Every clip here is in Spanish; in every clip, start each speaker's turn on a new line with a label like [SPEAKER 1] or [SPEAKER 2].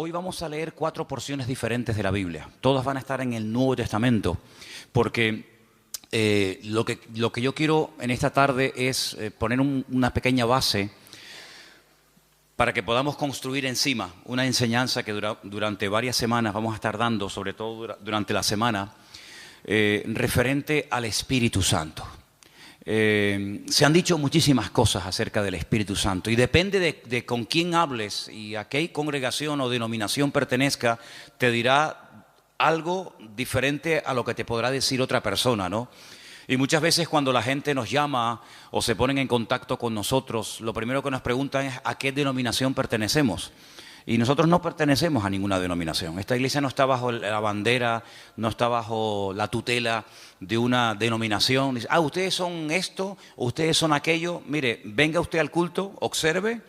[SPEAKER 1] Hoy vamos a leer 4 porciones diferentes de la Biblia. Todas van a estar en el Nuevo Testamento, porque lo que yo quiero en esta tarde es poner una pequeña base para que podamos construir encima una enseñanza que durante varias semanas vamos a estar dando, sobre todo durante la semana, referente al Espíritu Santo. Se han dicho muchísimas cosas acerca del Espíritu Santo y depende de con quién hables y a qué congregación o denominación pertenezca, te dirá algo diferente a lo que te podrá decir otra persona, ¿no? Y muchas veces cuando la gente nos llama o se ponen en contacto con nosotros, lo primero que nos preguntan es ¿a qué denominación pertenecemos? Y nosotros no pertenecemos a ninguna denominación. Esta iglesia no está bajo la bandera, no está bajo la tutela de una denominación. Dice, ustedes son esto, ustedes son aquello. Mire, venga usted al culto, observe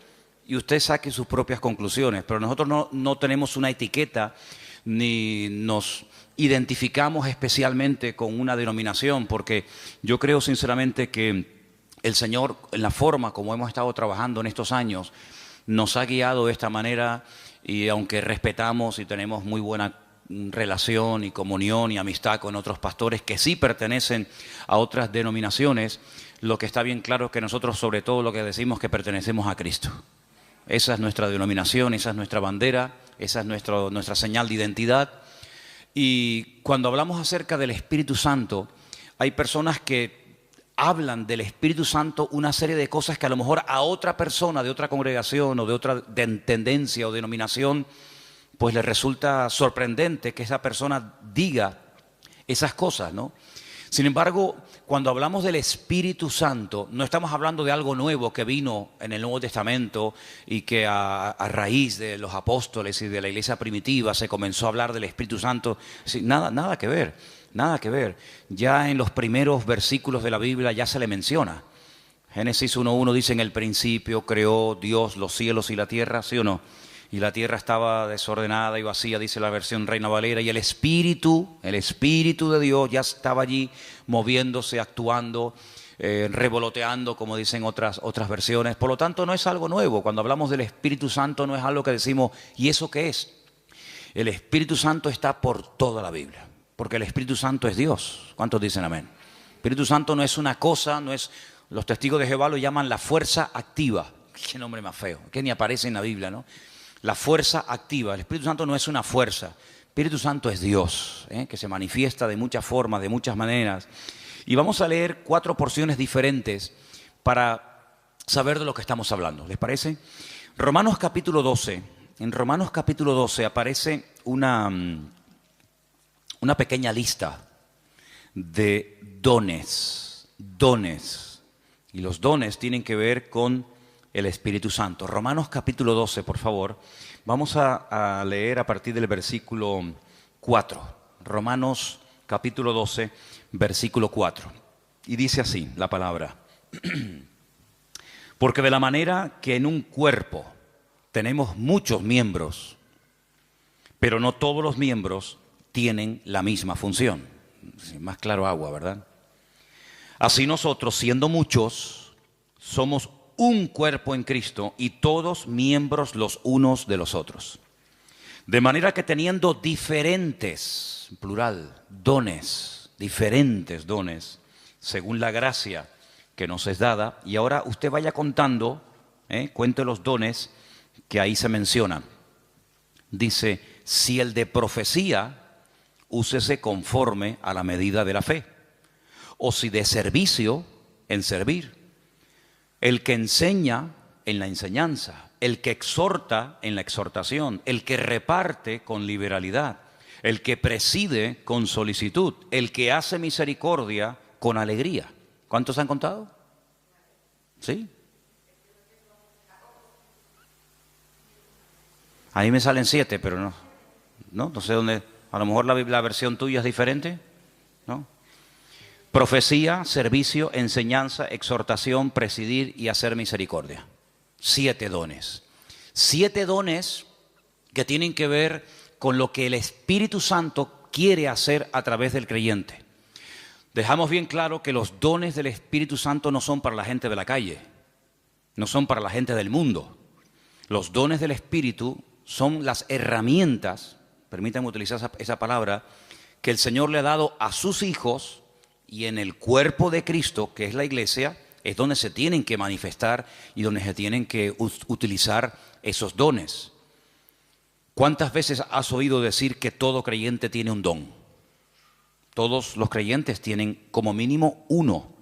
[SPEAKER 1] y usted saque sus propias conclusiones. Pero nosotros no tenemos una etiqueta ni nos identificamos especialmente con una denominación, porque yo creo sinceramente que el Señor, en la forma como hemos estado trabajando en estos años, nos ha guiado de esta manera, y aunque respetamos y tenemos muy buena relación y comunión y amistad con otros pastores que sí pertenecen a otras denominaciones, lo que está bien claro es que nosotros sobre todo lo que decimos es que pertenecemos a Cristo. Esa es nuestra denominación, esa es nuestra bandera, esa es nuestra señal de identidad. Y cuando hablamos acerca del Espíritu Santo, hay personas que hablan del Espíritu Santo una serie de cosas que a lo mejor a otra persona de otra congregación o de otra tendencia o denominación pues le resulta sorprendente que esa persona diga esas cosas, ¿no? Sin embargo, cuando hablamos del Espíritu Santo, no estamos hablando de algo nuevo que vino en el Nuevo Testamento y que a raíz de los apóstoles y de la iglesia primitiva se comenzó a hablar del Espíritu Santo. Sí, nada que ver, nada que ver. Ya en los primeros versículos de la Biblia ya se le menciona. Génesis 1:1 dice, en el principio creó Dios los cielos y la tierra, ¿sí o no? Y la tierra estaba desordenada y vacía, dice la versión Reina Valera, y el Espíritu de Dios ya estaba allí moviéndose, actuando, revoloteando, como dicen otras versiones. Por lo tanto, no es algo nuevo. Cuando hablamos del Espíritu Santo no es algo que decimos, ¿y eso qué es? El Espíritu Santo está por toda la Biblia, porque el Espíritu Santo es Dios. ¿Cuántos dicen amén? El Espíritu Santo no es una cosa, no es... Los testigos de Jehová lo llaman la fuerza activa. Qué nombre más feo, que ni aparece en la Biblia, ¿no? La fuerza activa. El Espíritu Santo no es una fuerza. El Espíritu Santo es Dios, que se manifiesta de muchas formas, de muchas maneras. Y vamos a leer 4 porciones diferentes para saber de lo que estamos hablando. ¿Les parece? Romanos capítulo 12. En Romanos capítulo 12 aparece una pequeña lista de dones. Y los dones tienen que ver con el Espíritu Santo. Romanos capítulo 12, por favor. Vamos a leer a partir del versículo 4. Romanos capítulo 12, versículo 4. Y dice así la palabra. Porque de la manera que en un cuerpo tenemos muchos miembros, pero no todos los miembros tienen la misma función. Más claro agua, ¿verdad? Así nosotros, siendo muchos, somos un cuerpo en Cristo y todos miembros los unos de los otros. De manera que teniendo diferentes, plural, dones, diferentes dones, según la gracia que nos es dada. Y ahora usted vaya contando, cuente los dones que ahí se mencionan. Dice, si el de profecía, úsese conforme a la medida de la fe. O si de servicio, en servir. El que enseña, en la enseñanza. El que exhorta, en la exhortación. El que reparte, con liberalidad. El que preside, con solicitud. El que hace misericordia, con alegría. ¿Cuántos han contado? ¿Sí? A mí me salen 7, pero no sé dónde. A lo mejor la versión tuya es diferente, ¿no? Profecía, servicio, enseñanza, exhortación, presidir y hacer misericordia. 7 dones. 7 dones que tienen que ver con lo que el Espíritu Santo quiere hacer a través del creyente. Dejamos bien claro que los dones del Espíritu Santo no son para la gente de la calle, no son para la gente del mundo. Los dones del Espíritu son las herramientas, permítanme utilizar esa palabra, que el Señor le ha dado a sus hijos, y en el cuerpo de Cristo, que es la iglesia, es donde se tienen que manifestar y donde se tienen que utilizar esos dones. ¿Cuántas veces has oído decir que todo creyente tiene un don? Todos los creyentes tienen como mínimo uno.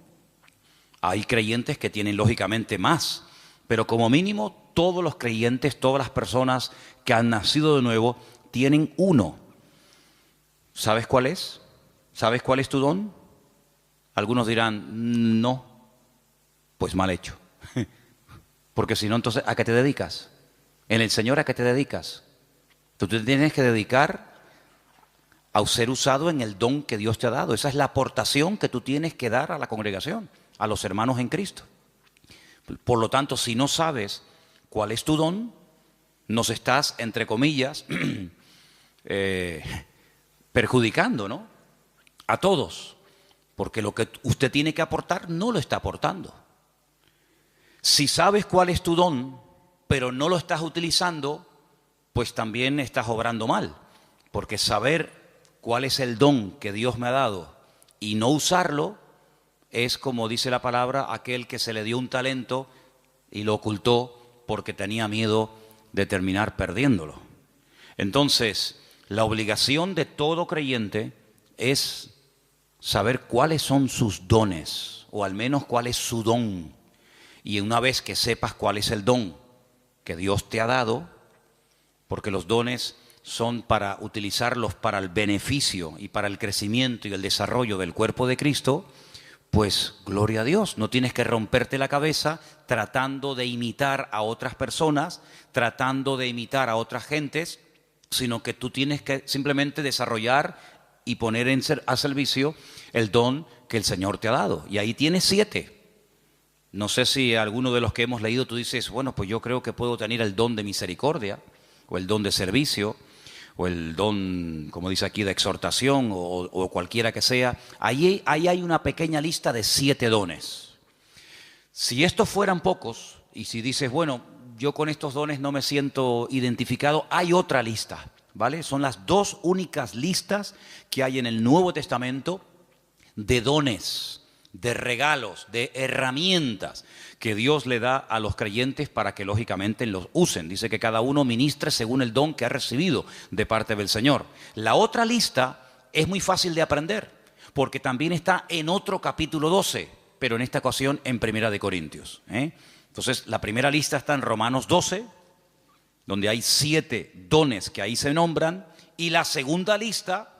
[SPEAKER 1] Hay creyentes que tienen lógicamente más, pero como mínimo todos los creyentes, todas las personas que han nacido de nuevo, tienen uno. ¿Sabes cuál es? ¿Sabes cuál es tu don? Algunos dirán, no, pues mal hecho. Porque si no, entonces, ¿a qué te dedicas? En el Señor, ¿a qué te dedicas? Tú te tienes que dedicar a ser usado en el don que Dios te ha dado. Esa es la aportación que tú tienes que dar a la congregación, a los hermanos en Cristo. Por lo tanto, si no sabes cuál es tu don, nos estás, entre comillas, perjudicando, ¿no? A todos, porque lo que usted tiene que aportar no lo está aportando. Si sabes cuál es tu don, pero no lo estás utilizando, pues también estás obrando mal, porque saber cuál es el don que Dios me ha dado y no usarlo es, como dice la palabra, aquel que se le dio un talento y lo ocultó porque tenía miedo de terminar perdiéndolo. Entonces, la obligación de todo creyente es saber cuáles son sus dones, o al menos cuál es su don. Y una vez que sepas cuál es el don que Dios te ha dado, porque los dones son para utilizarlos para el beneficio y para el crecimiento y el desarrollo del cuerpo de Cristo, pues gloria a Dios, no tienes que romperte la cabeza tratando de imitar a otras personas, tratando de imitar a otras gentes, sino que tú tienes que simplemente desarrollar y poner a servicio el don que el Señor te ha dado. Y ahí tienes 7. No sé si alguno de los que hemos leído tú dices, bueno, pues yo creo que puedo tener el don de misericordia, o el don de servicio, o el don, como dice aquí, de exhortación, o cualquiera que sea. Ahí hay una pequeña lista de 7 dones. Si estos fueran pocos, y si dices, bueno, yo con estos dones no me siento identificado, hay otra lista, ¿vale? Son las 2 únicas listas que hay en el Nuevo Testamento de dones, de regalos, de herramientas que Dios le da a los creyentes para que lógicamente los usen. Dice que cada uno ministre según el don que ha recibido de parte del Señor. La otra lista es muy fácil de aprender, porque también está en otro capítulo 12, pero en esta ocasión en Primera de Corintios. Entonces, la primera lista está en Romanos 12, donde hay 7 dones que ahí se nombran, y la segunda lista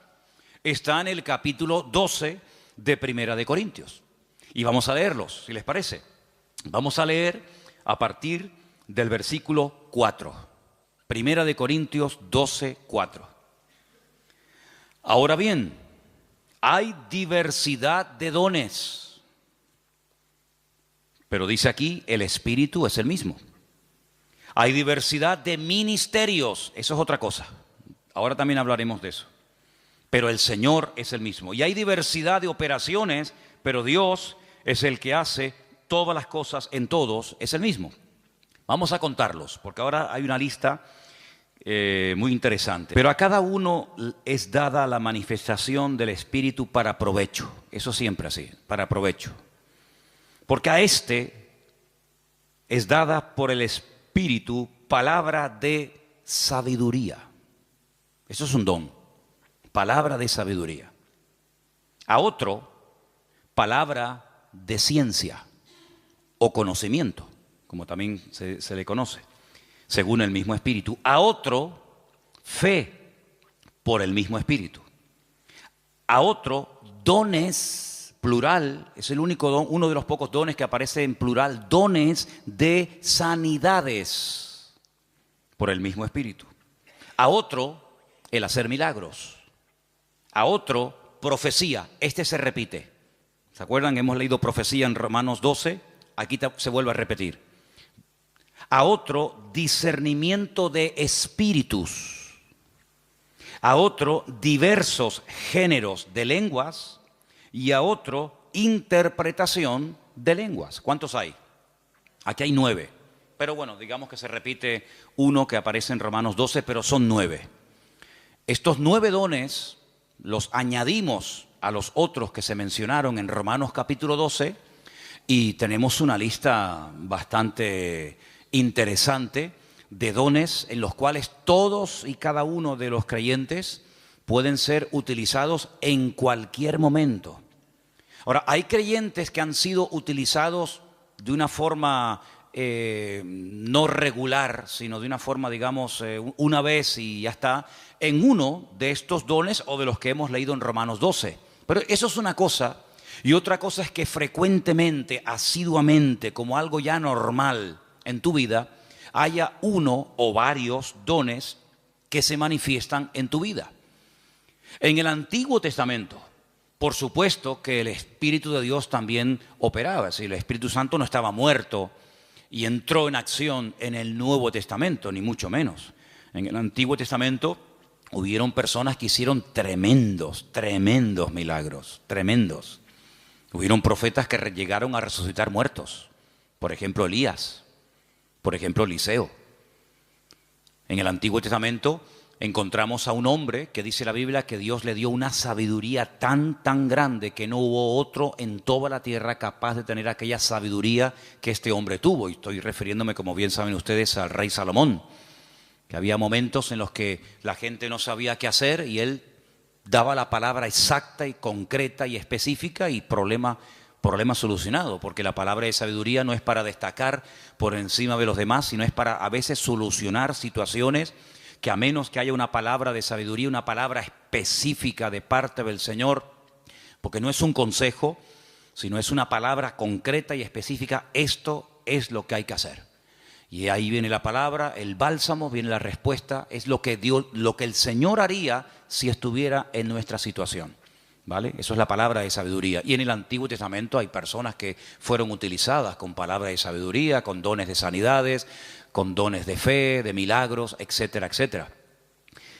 [SPEAKER 1] está en el capítulo 12 de Primera de Corintios. Y vamos a leerlos, si les parece. Vamos a leer a partir del versículo 4. Primera de Corintios 12, 4. Ahora bien, hay diversidad de dones, pero dice aquí, el Espíritu es el mismo. Hay diversidad de ministerios, eso es otra cosa. Ahora también hablaremos de eso. Pero el Señor es el mismo. Y hay diversidad de operaciones, pero Dios es el que hace todas las cosas en todos, es el mismo. Vamos a contarlos, porque ahora hay una lista muy interesante. Pero a cada uno es dada la manifestación del Espíritu para provecho. Eso siempre así, para provecho. Porque a este es dada por el Espíritu palabra de sabiduría. Eso es un don. Palabra de sabiduría. A otro, palabra de ciencia o conocimiento, como también se le conoce, según el mismo Espíritu. A otro, fe por el mismo Espíritu. A otro, dones, plural, es el único don, uno de los pocos dones que aparece en plural, dones de sanidades por el mismo Espíritu. A otro, el hacer milagros. A otro, profecía. Este se repite. ¿Se acuerdan? Hemos leído profecía en Romanos 12. Aquí se vuelve a repetir. A otro, discernimiento de espíritus. A otro, diversos géneros de lenguas. Y a otro, interpretación de lenguas. ¿Cuántos hay? Aquí hay 9. pero bueno, digamos que se repite uno que aparece en Romanos 12, pero son 9. Estos 9 dones los añadimos a los otros que se mencionaron en Romanos capítulo 12 y tenemos una lista bastante interesante de dones en los cuales todos y cada uno de los creyentes pueden ser utilizados en cualquier momento. Ahora, hay creyentes que han sido utilizados de una forma no regular, sino de una forma, digamos, una vez y ya está, en uno de estos dones o de los que hemos leído en Romanos 12. Pero eso es una cosa, y otra cosa es que frecuentemente, asiduamente, como algo ya normal en tu vida, haya uno o varios dones que se manifiestan en tu vida. En el Antiguo Testamento, por supuesto que el Espíritu de Dios también operaba, si el Espíritu Santo no estaba muerto y entró en acción en el Nuevo Testamento, ni mucho menos. En el Antiguo Testamento hubieron personas que hicieron tremendos milagros, tremendos. Hubieron profetas que llegaron a resucitar muertos, por ejemplo Elías, por ejemplo Eliseo. En el Antiguo Testamento encontramos a un hombre que dice la Biblia que Dios le dio una sabiduría tan grande que no hubo otro en toda la tierra capaz de tener aquella sabiduría que este hombre tuvo. Y estoy refiriéndome, como bien saben ustedes, al rey Salomón, que había momentos en los que la gente no sabía qué hacer y él daba la palabra exacta y concreta y específica y problema solucionado, porque la palabra de sabiduría no es para destacar por encima de los demás, sino es para a veces solucionar situaciones que a menos que haya una palabra de sabiduría, una palabra específica de parte del Señor, porque no es un consejo, sino es una palabra concreta y específica, esto es lo que hay que hacer. Y ahí viene la palabra, el bálsamo, viene la respuesta, es lo que el Señor haría si estuviera en nuestra situación. ¿Vale? Eso es la palabra de sabiduría. Y en el Antiguo Testamento hay personas que fueron utilizadas con palabra de sabiduría, con dones de sanidades, con dones de fe, de milagros, etcétera, etcétera.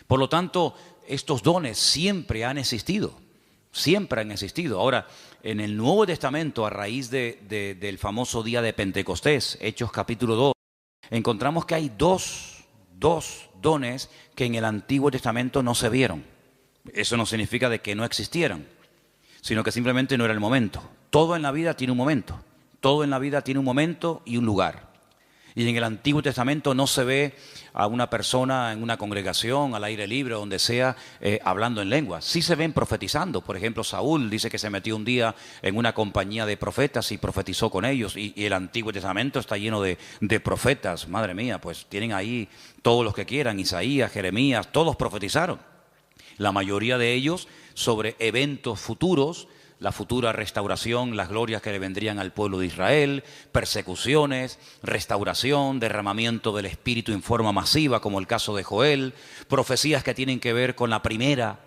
[SPEAKER 1] Por lo tanto, estos dones siempre han existido, siempre han existido. Ahora, en el Nuevo Testamento, a raíz del famoso día de Pentecostés, Hechos capítulo 2, encontramos que hay dos dones que en el Antiguo Testamento no se vieron. Eso no significa de que no existieran, sino que simplemente no era el momento. Todo en la vida tiene un momento, todo en la vida tiene un momento y un lugar. Y en el Antiguo Testamento no se ve a una persona en una congregación, al aire libre, donde sea, hablando en lenguas. Sí se ven profetizando. Por ejemplo, Saúl dice que se metió un día en una compañía de profetas y profetizó con ellos. Y el Antiguo Testamento está lleno de profetas. Madre mía, pues tienen ahí todos los que quieran. Isaías, Jeremías, todos profetizaron. La mayoría de ellos sobre eventos futuros, la futura restauración, las glorias que le vendrían al pueblo de Israel, persecuciones, restauración, derramamiento del Espíritu en forma masiva, como el caso de Joel, profecías que tienen que ver con la primera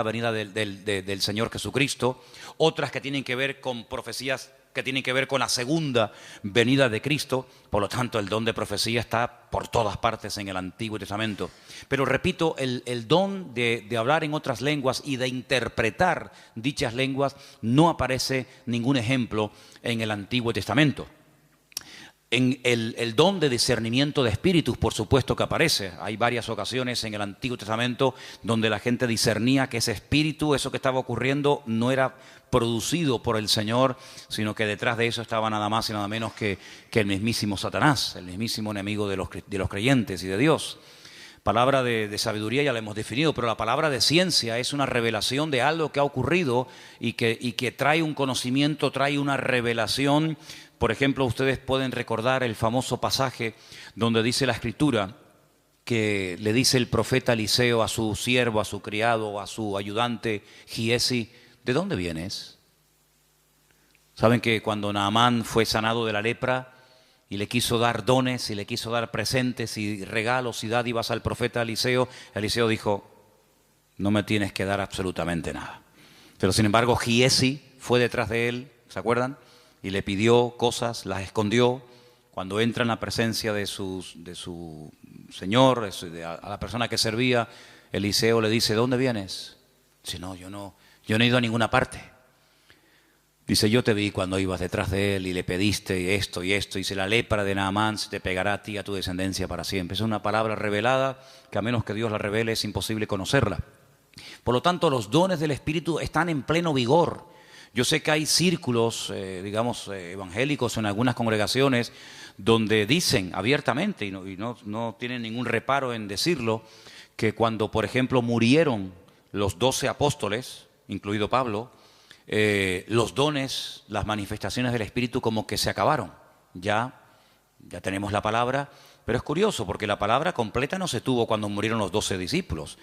[SPEAKER 1] venida del Señor Jesucristo, otras que tienen que ver con profecías que tienen que ver con la segunda venida de Cristo. Por lo tanto, el don de profecía está por todas partes en el Antiguo Testamento. Pero repito, el don de hablar en otras lenguas y de interpretar dichas lenguas no aparece ningún ejemplo en el Antiguo Testamento. En el don de discernimiento de espíritus, por supuesto que aparece. Hay varias ocasiones en el Antiguo Testamento donde la gente discernía que ese espíritu, eso que estaba ocurriendo, no era producido por el Señor, sino que detrás de eso estaba nada más y nada menos que el mismísimo Satanás, el mismísimo enemigo de los creyentes y de Dios. Palabra de sabiduría ya la hemos definido, pero la palabra de ciencia es una revelación de algo que ha ocurrido y que trae un conocimiento, trae una revelación. Por ejemplo, ustedes pueden recordar el famoso pasaje donde dice la Escritura que le dice el profeta Eliseo a su siervo, a su criado, a su ayudante Giesi: ¿de dónde vienes? Saben que cuando Naamán fue sanado de la lepra y le quiso dar dones y le quiso dar presentes y regalos y dádivas al profeta Eliseo, Eliseo dijo: no me tienes que dar absolutamente nada. Pero sin embargo Giesi fue detrás de él, ¿se acuerdan? Y le pidió cosas, las escondió. Cuando entra en la presencia de su señor, a la persona que servía, Eliseo le dice: ¿dónde vienes? Dice: no, yo no he ido a ninguna parte. Dice, yo te vi cuando ibas detrás de él y le pediste esto y esto. Dice, la lepra de Naamán se te pegará a ti y a tu descendencia para siempre. Es una palabra revelada que a menos que Dios la revele es imposible conocerla. Por lo tanto, los dones del Espíritu están en pleno vigor. Yo sé que hay círculos, evangélicos en algunas congregaciones donde dicen abiertamente, y no tienen ningún reparo en decirlo, que cuando, por ejemplo, murieron los 12 apóstoles, incluido Pablo, los dones, las manifestaciones del Espíritu como que se acabaron. Ya tenemos la palabra, pero es curioso porque la palabra completa no se tuvo cuando murieron los 12 discípulos.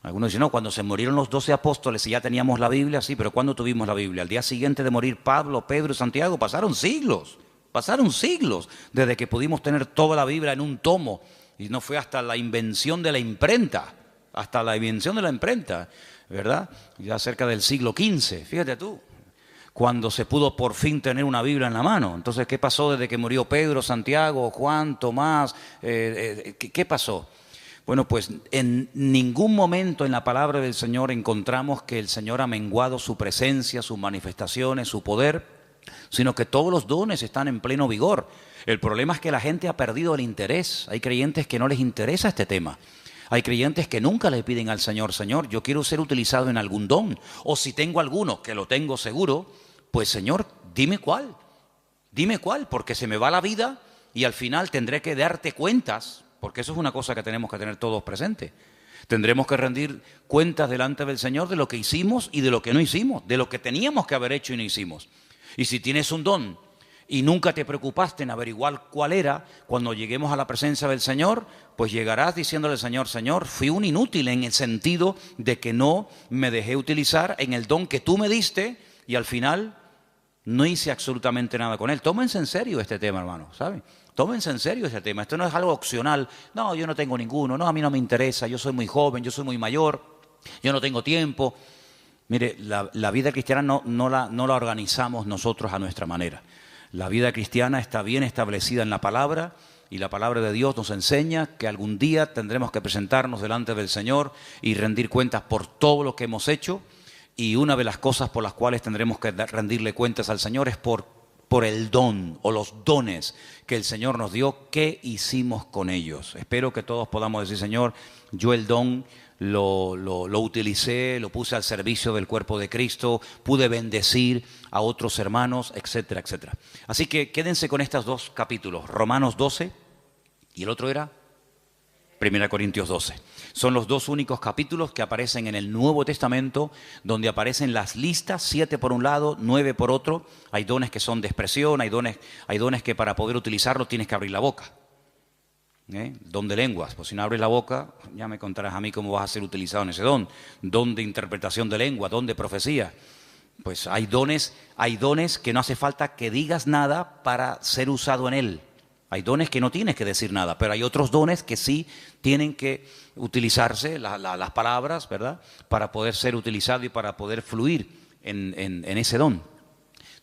[SPEAKER 1] Algunos dicen, no, cuando se murieron los 12 apóstoles y ya teníamos la Biblia, sí, pero ¿cuándo tuvimos la Biblia? Al día siguiente de morir Pablo, Pedro y Santiago, pasaron siglos desde que pudimos tener toda la Biblia en un tomo. Y no fue hasta la invención de la imprenta, ¿verdad? Ya cerca del siglo XV, fíjate tú, cuando se pudo por fin tener una Biblia en la mano. Entonces, ¿qué pasó desde que murió Pedro, Santiago, Juan, Tomás? ¿Qué pasó? Bueno, pues en ningún momento en la palabra del Señor encontramos que el Señor ha menguado su presencia, sus manifestaciones, su poder, sino que todos los dones están en pleno vigor. El problema es que la gente ha perdido el interés. Hay creyentes que no les interesa este tema. Hay creyentes que nunca le piden al Señor, Señor, yo quiero ser utilizado en algún don. O si tengo alguno, que lo tengo seguro, pues Señor, dime cuál, porque se me va la vida y al final tendré que darte cuentas, porque eso es una cosa que tenemos que tener todos presentes. Tendremos que rendir cuentas delante del Señor de lo que hicimos y de lo que no hicimos, de lo que teníamos que haber hecho y no hicimos. Y si tienes un don y nunca te preocupaste en averiguar cuál era, cuando lleguemos a la presencia del Señor, pues llegarás diciéndole al Señor, Señor, fui un inútil en el sentido de que no me dejé utilizar en el don que tú me diste y al final no hice absolutamente nada con él. Tómense en serio este tema, hermano, ¿saben? Tómense en serio este tema. Esto no es algo opcional. No, yo no tengo ninguno. No, a mí no me interesa. Yo soy muy joven, yo soy muy mayor. Yo no tengo tiempo. Mire, la vida cristiana no la organizamos nosotros a nuestra manera. La vida cristiana está bien establecida en la palabra y la palabra de Dios nos enseña que algún día tendremos que presentarnos delante del Señor y rendir cuentas por todo lo que hemos hecho. Y una de las cosas por las cuales tendremos que rendirle cuentas al Señor es por el don o los dones que el Señor nos dio, ¿qué hicimos con ellos? Espero que todos podamos decir, Señor, yo el don lo utilicé, lo puse al servicio del cuerpo de Cristo, pude bendecir a otros hermanos, etcétera, etcétera. Así que quédense con estos dos capítulos, Romanos 12 y el otro era 1 Corintios 12. Son los dos únicos capítulos que aparecen en el Nuevo Testamento, donde aparecen las listas, 7 por un lado, 9 por otro. Hay dones que son de expresión, hay dones que para poder utilizarlo tienes que abrir la boca. Don de lenguas, pues si no abres la boca, ya me contarás a mí cómo vas a ser utilizado en ese don. Don de interpretación de lengua, don de profecía. Pues hay dones que no hace falta que digas nada para ser usado en él. Hay dones que no tienes que decir nada, pero hay otros dones que sí tienen que utilizarse, las palabras, ¿verdad?, para poder ser utilizado y para poder fluir en ese don.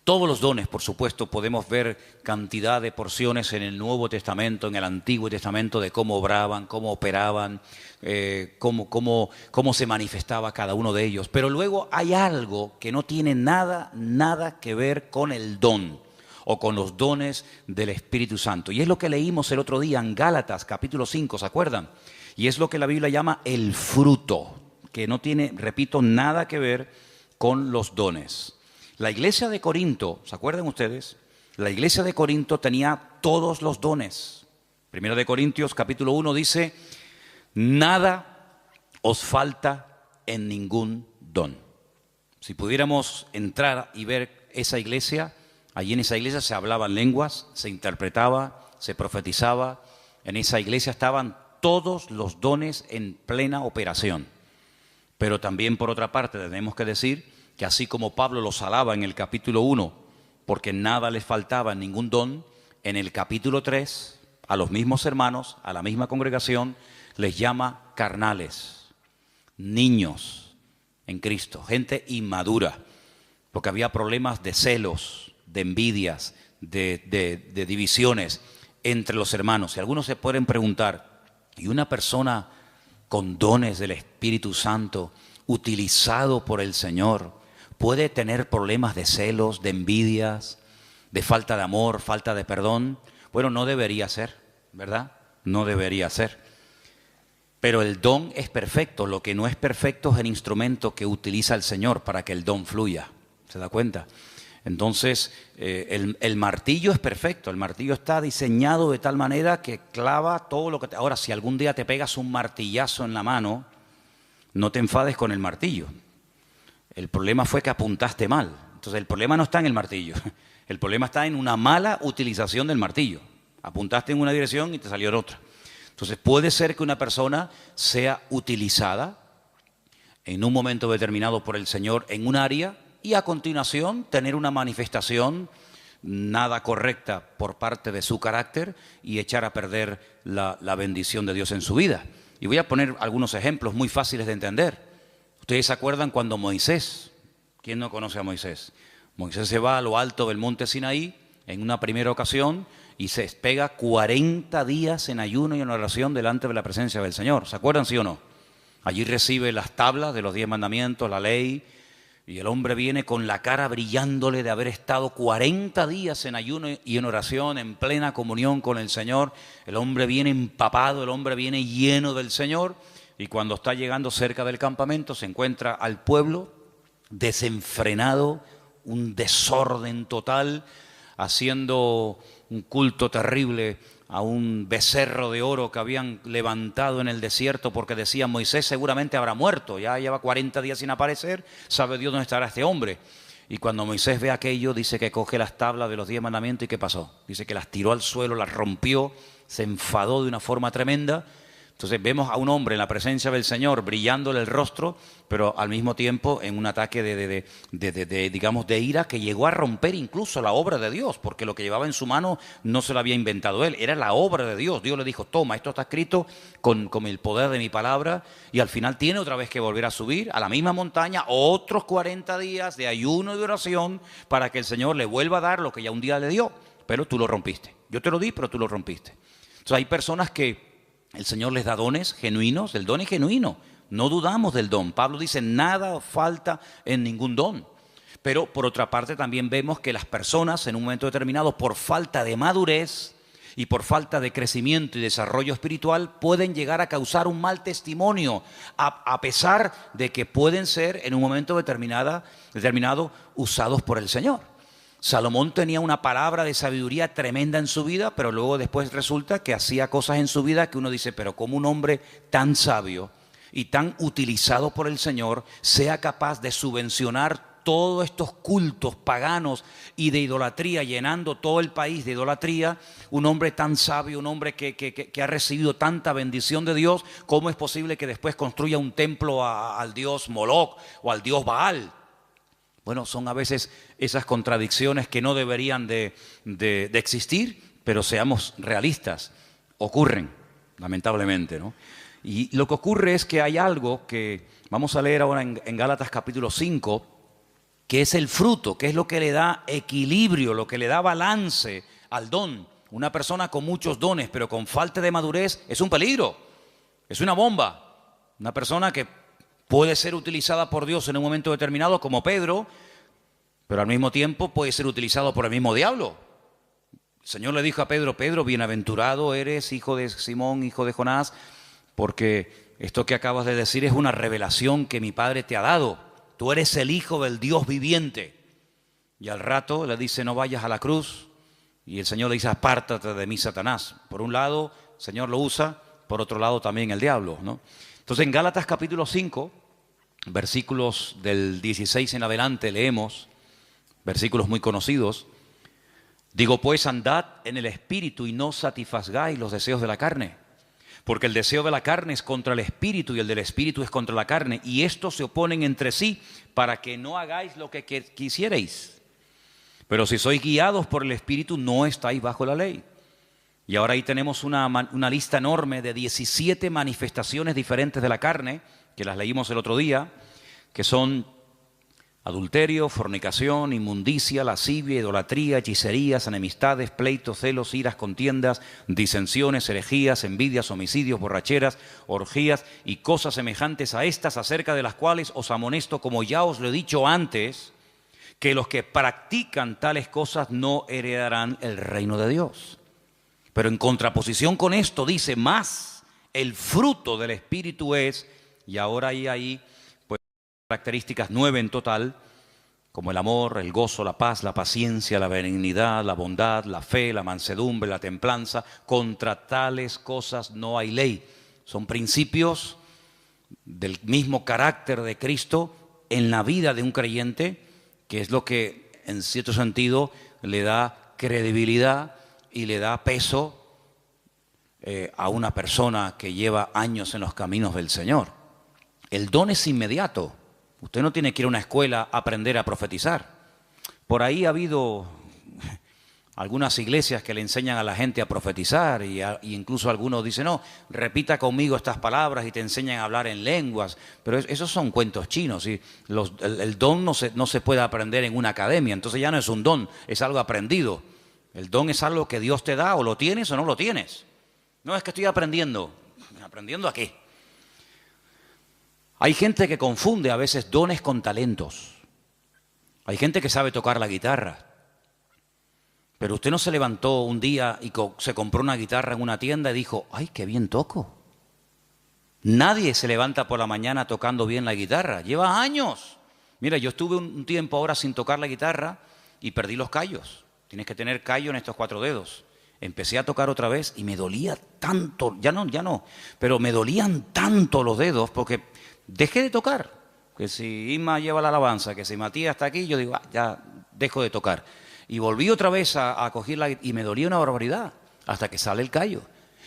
[SPEAKER 1] Todos los dones, por supuesto, podemos ver cantidad de porciones en el Nuevo Testamento, en el Antiguo Testamento, de cómo obraban, cómo operaban, cómo se manifestaba cada uno de ellos. Pero luego hay algo que no tiene nada que ver con el don o con los dones del Espíritu Santo. Y es lo que leímos el otro día en Gálatas, capítulo 5, ¿se acuerdan? Y es lo que la Biblia llama el fruto, que no tiene, repito, nada que ver con los dones. La iglesia de Corinto, ¿se acuerdan ustedes? La iglesia de Corinto tenía todos los dones. 1 Corintios, capítulo 1, dice, nada os falta en ningún don. Si pudiéramos entrar y ver esa iglesia, allí en esa iglesia se hablaban lenguas, se interpretaba, se profetizaba. En esa iglesia estaban todos los dones en plena operación. Pero también, por otra parte, tenemos que decir que así como Pablo los alaba en el capítulo 1, porque nada les faltaba, ningún don, en el capítulo 3, a los mismos hermanos, a la misma congregación, les llama carnales, niños en Cristo, gente inmadura, porque había problemas de celos, de envidias, de divisiones entre los hermanos. Y algunos se pueden preguntar, ¿y una persona con dones del Espíritu Santo, utilizado por el Señor, puede tener problemas de celos, de envidias, de falta de amor, falta de perdón. Bueno, no debería ser, ¿verdad? No debería ser. Pero el don es perfecto. Lo que no es perfecto es el instrumento que utiliza el Señor para que el don fluya. ¿Se da cuenta? Entonces, el martillo es perfecto. El martillo está diseñado de tal manera que clava todo lo que... Ahora, si algún día te pegas un martillazo en la mano, no te enfades con el martillo. El problema fue que apuntaste mal. Entonces, el problema no está en el martillo. El problema está en una mala utilización del martillo. Apuntaste en una dirección y te salió en otra. Entonces, puede ser que una persona sea utilizada en un momento determinado por el Señor en un área y a continuación tener una manifestación nada correcta por parte de su carácter y echar a perder la bendición de Dios en su vida. Y voy a poner algunos ejemplos muy fáciles de entender. Ustedes se acuerdan cuando Moisés, ¿quién no conoce a Moisés? Moisés se va a lo alto del monte Sinaí en una primera ocasión y se pega 40 días en ayuno y en oración delante de la presencia del Señor. ¿Se acuerdan, sí o no? Allí recibe las tablas de los 10 mandamientos, la ley, y el hombre viene con la cara brillándole de haber estado 40 días en ayuno y en oración, en plena comunión con el Señor. El hombre viene empapado, el hombre viene lleno del Señor, y cuando está llegando cerca del campamento se encuentra al pueblo desenfrenado, un desorden total, haciendo un culto terrible a un becerro de oro que habían levantado en el desierto porque decían: Moisés seguramente habrá muerto, ya lleva 40 días sin aparecer, sabe Dios dónde estará este hombre. Y cuando Moisés ve aquello, dice que coge las tablas de los 10 mandamientos y ¿qué pasó? Dice que las tiró al suelo, las rompió, se enfadó de una forma tremenda. Entonces vemos a un hombre en la presencia del Señor brillándole el rostro, pero al mismo tiempo en un ataque digamos, de ira que llegó a romper incluso la obra de Dios, porque lo que llevaba en su mano no se lo había inventado él, era la obra de Dios. Dios le dijo: toma, esto está escrito con el poder de mi palabra, y al final tiene otra vez que volver a subir a la misma montaña, otros 40 días de ayuno y de oración para que el Señor le vuelva a dar lo que ya un día le dio, pero tú lo rompiste. Yo te lo di, pero tú lo rompiste. Entonces hay personas que el Señor les da dones genuinos, el don es genuino, no dudamos del don. Pablo dice: nada falta en ningún don. Pero por otra parte también vemos que las personas en un momento determinado, por falta de madurez y por falta de crecimiento y desarrollo espiritual, pueden llegar a causar un mal testimonio, a pesar de que pueden ser en un momento determinado usados por el Señor. Salomón tenía una palabra de sabiduría tremenda en su vida, pero luego después resulta que hacía cosas en su vida que uno dice: pero ¿cómo un hombre tan sabio y tan utilizado por el Señor sea capaz de subvencionar todos estos cultos paganos y de idolatría, llenando todo el país de idolatría? Un hombre tan sabio, un hombre que ha recibido tanta bendición de Dios, ¿cómo es posible que después construya un templo al dios Moloc o al dios Baal? Bueno, son a veces esas contradicciones que no deberían de existir, pero seamos realistas, ocurren, lamentablemente, ¿no? Y lo que ocurre es que hay algo que vamos a leer ahora en Gálatas capítulo 5, que es el fruto, que es lo que le da equilibrio, lo que le da balance al don. Una persona con muchos dones, pero con falta de madurez, es un peligro, es una bomba. Una persona que puede ser utilizada por Dios en un momento determinado, como Pedro, pero al mismo tiempo puede ser utilizado por el mismo diablo. El Señor le dijo a Pedro: Pedro, bienaventurado eres, hijo de Simón, hijo de Jonás, porque esto que acabas de decir es una revelación que mi Padre te ha dado. Tú eres el Hijo del Dios viviente. Y al rato le dice: no vayas a la cruz. Y el Señor le dice: apártate de mí, Satanás. Por un lado, el Señor lo usa, por otro lado también el diablo, ¿no? Entonces en Gálatas capítulo 5, versículos del 16 en adelante leemos, versículos muy conocidos. Digo pues, andad en el Espíritu y no satisfagáis los deseos de la carne. Porque el deseo de la carne es contra el Espíritu y el del Espíritu es contra la carne. Y estos se oponen entre sí para que no hagáis lo que quisierais. Pero si sois guiados por el Espíritu, no estáis bajo la ley. Y ahora ahí tenemos una lista enorme de 17 manifestaciones diferentes de la carne, que las leímos el otro día, que son adulterio, fornicación, inmundicia, lascivia, idolatría, hechicerías, enemistades, pleitos, celos, iras, contiendas, disensiones, herejías, envidias, homicidios, borracheras, orgías y cosas semejantes a estas, acerca de las cuales os amonesto, como ya os lo he dicho antes, que los que practican tales cosas no heredarán el reino de Dios. Pero en contraposición con esto dice más, el fruto del Espíritu es, y ahora hay ahí pues características 9 en total, como el amor, el gozo, la paz, la paciencia, la benignidad, la bondad, la fe, la mansedumbre, la templanza. Contra tales cosas no hay ley. Son principios del mismo carácter de Cristo en la vida de un creyente, que es lo que en cierto sentido le da credibilidad y le da peso a una persona que lleva años en los caminos del Señor. El don es inmediato. Usted no tiene que ir a una escuela a aprender a profetizar. Por ahí ha habido algunas iglesias que le enseñan a la gente a profetizar y incluso algunos dicen, no, repita conmigo estas palabras y te enseñan a hablar en lenguas. Pero esos son cuentos chinos. ¿Sí? El don no se puede aprender en una academia, entonces ya no es un don, es algo aprendido. El don es algo que Dios te da, o lo tienes o no lo tienes. No es que estoy aprendiendo. ¿Aprendiendo a qué? Hay gente que confunde a veces dones con talentos. Hay gente que sabe tocar la guitarra. Pero usted no se levantó un día y se compró una guitarra en una tienda y dijo, ¡ay, qué bien toco! Nadie se levanta por la mañana tocando bien la guitarra. Lleva años. Mira, yo estuve un tiempo ahora sin tocar la guitarra y perdí los callos. Tienes que tener callo en estos 4 dedos. Empecé a tocar otra vez y me dolía tanto, ya no, pero me dolían tanto los dedos porque dejé de tocar. Que si Isma lleva la alabanza, que si Matías está aquí, yo digo, ya dejo de tocar. Y volví otra vez a cogerla y me dolía una barbaridad hasta que sale el callo.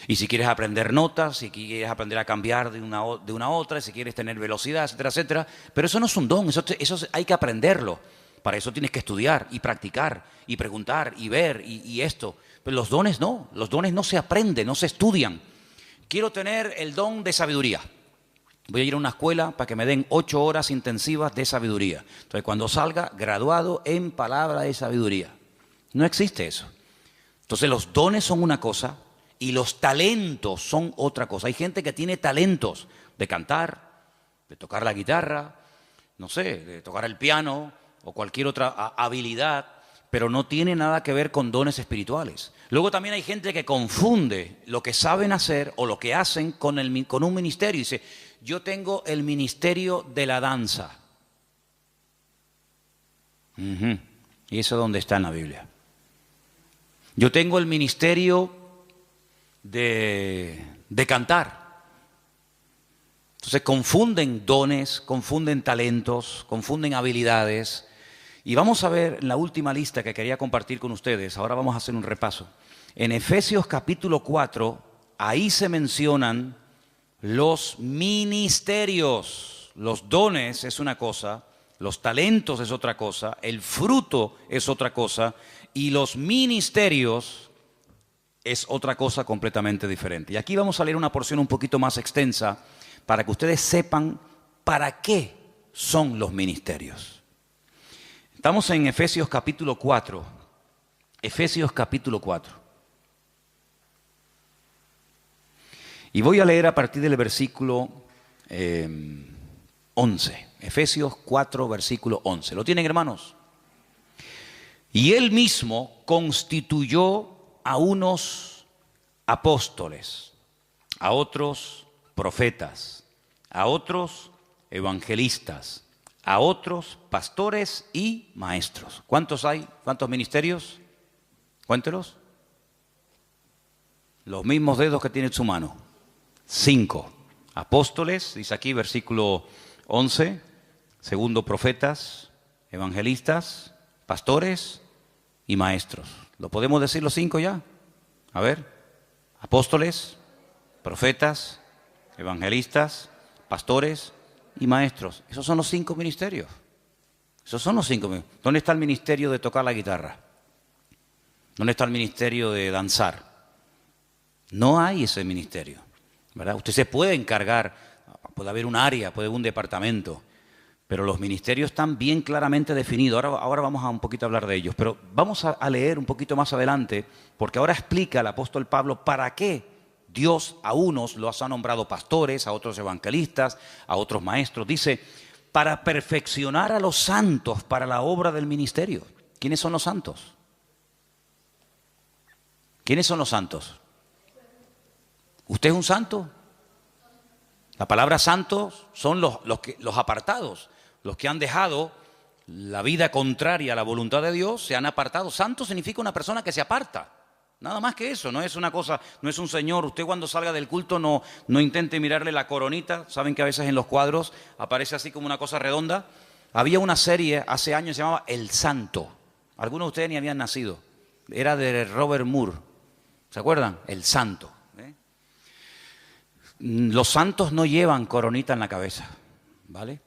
[SPEAKER 1] Y si quieres aprender notas, si quieres aprender a cambiar de una a otra, si quieres tener velocidad, etcétera, etcétera. Pero eso no es un don, eso hay que aprenderlo. Para eso tienes que estudiar y practicar y preguntar y ver y esto. Pero los dones no se aprenden, no se estudian. Quiero tener el don de sabiduría. Voy a ir a una escuela para que me den 8 horas intensivas de sabiduría. Entonces, cuando salga, graduado en palabra de sabiduría. No existe eso. Entonces, los dones son una cosa y los talentos son otra cosa. Hay gente que tiene talentos de cantar, de tocar la guitarra, no sé, de tocar el piano o cualquier otra habilidad, pero no tiene nada que ver con dones espirituales. Luego también hay gente que confunde lo que saben hacer o lo que hacen con un ministerio. Dice, yo tengo el ministerio de la danza. ¿Y eso dónde está en la Biblia? Yo tengo el ministerio de cantar. Entonces confunden dones, confunden talentos, confunden habilidades. Y vamos a ver en la última lista que quería compartir con ustedes, ahora vamos a hacer un repaso. En Efesios capítulo 4, ahí se mencionan los ministerios. Los dones es una cosa, los talentos es otra cosa, el fruto es otra cosa y los ministerios es otra cosa completamente diferente. Y aquí vamos a leer una porción un poquito más extensa para que ustedes sepan para qué son los ministerios. Estamos en Efesios capítulo 4. Efesios capítulo 4. Y voy a leer a partir del versículo 11. Efesios 4, versículo 11. ¿Lo tienen, hermanos? Y él mismo constituyó a unos apóstoles, a otros profetas, a otros evangelistas, a otros pastores y maestros. ¿Cuántos hay? ¿Cuántos ministerios? Cuéntelos. Los mismos dedos que tiene en su mano. 5. Apóstoles, dice aquí versículo 11. Segundo, profetas, evangelistas, pastores y maestros. ¿Lo podemos decir los 5 ya? A ver. Apóstoles, profetas, evangelistas, pastores y maestros. Esos son los 5 ministerios. Esos son los 5 ministerios. ¿Dónde está el ministerio de tocar la guitarra? ¿Dónde está el ministerio de danzar? No hay ese ministerio, ¿verdad? Usted se puede encargar, puede haber un área, puede haber un departamento, Pero los ministerios están bien claramente definidos. Ahora vamos a un poquito a hablar de ellos. Pero vamos a leer un poquito más adelante, porque ahora explica el apóstol Pablo para qué Dios a unos los ha nombrado pastores, a otros evangelistas, a otros maestros. Dice, para perfeccionar a los santos para la obra del ministerio. ¿Quiénes son los santos? ¿Quiénes son los santos? ¿Usted es un santo? La palabra santos son los apartados, los que han dejado la vida contraria a la voluntad de Dios, se han apartado. Santo significa una persona que se aparta. Nada más que eso, no es una cosa, no es un señor. Usted cuando salga del culto no intente mirarle la coronita. Saben que a veces en los cuadros aparece así como una cosa redonda. Había una serie hace años que se llamaba El Santo. Algunos de ustedes ni habían nacido. Era de Robert Moore. ¿Se acuerdan? El Santo. Los santos no llevan coronita en la cabeza, ¿vale?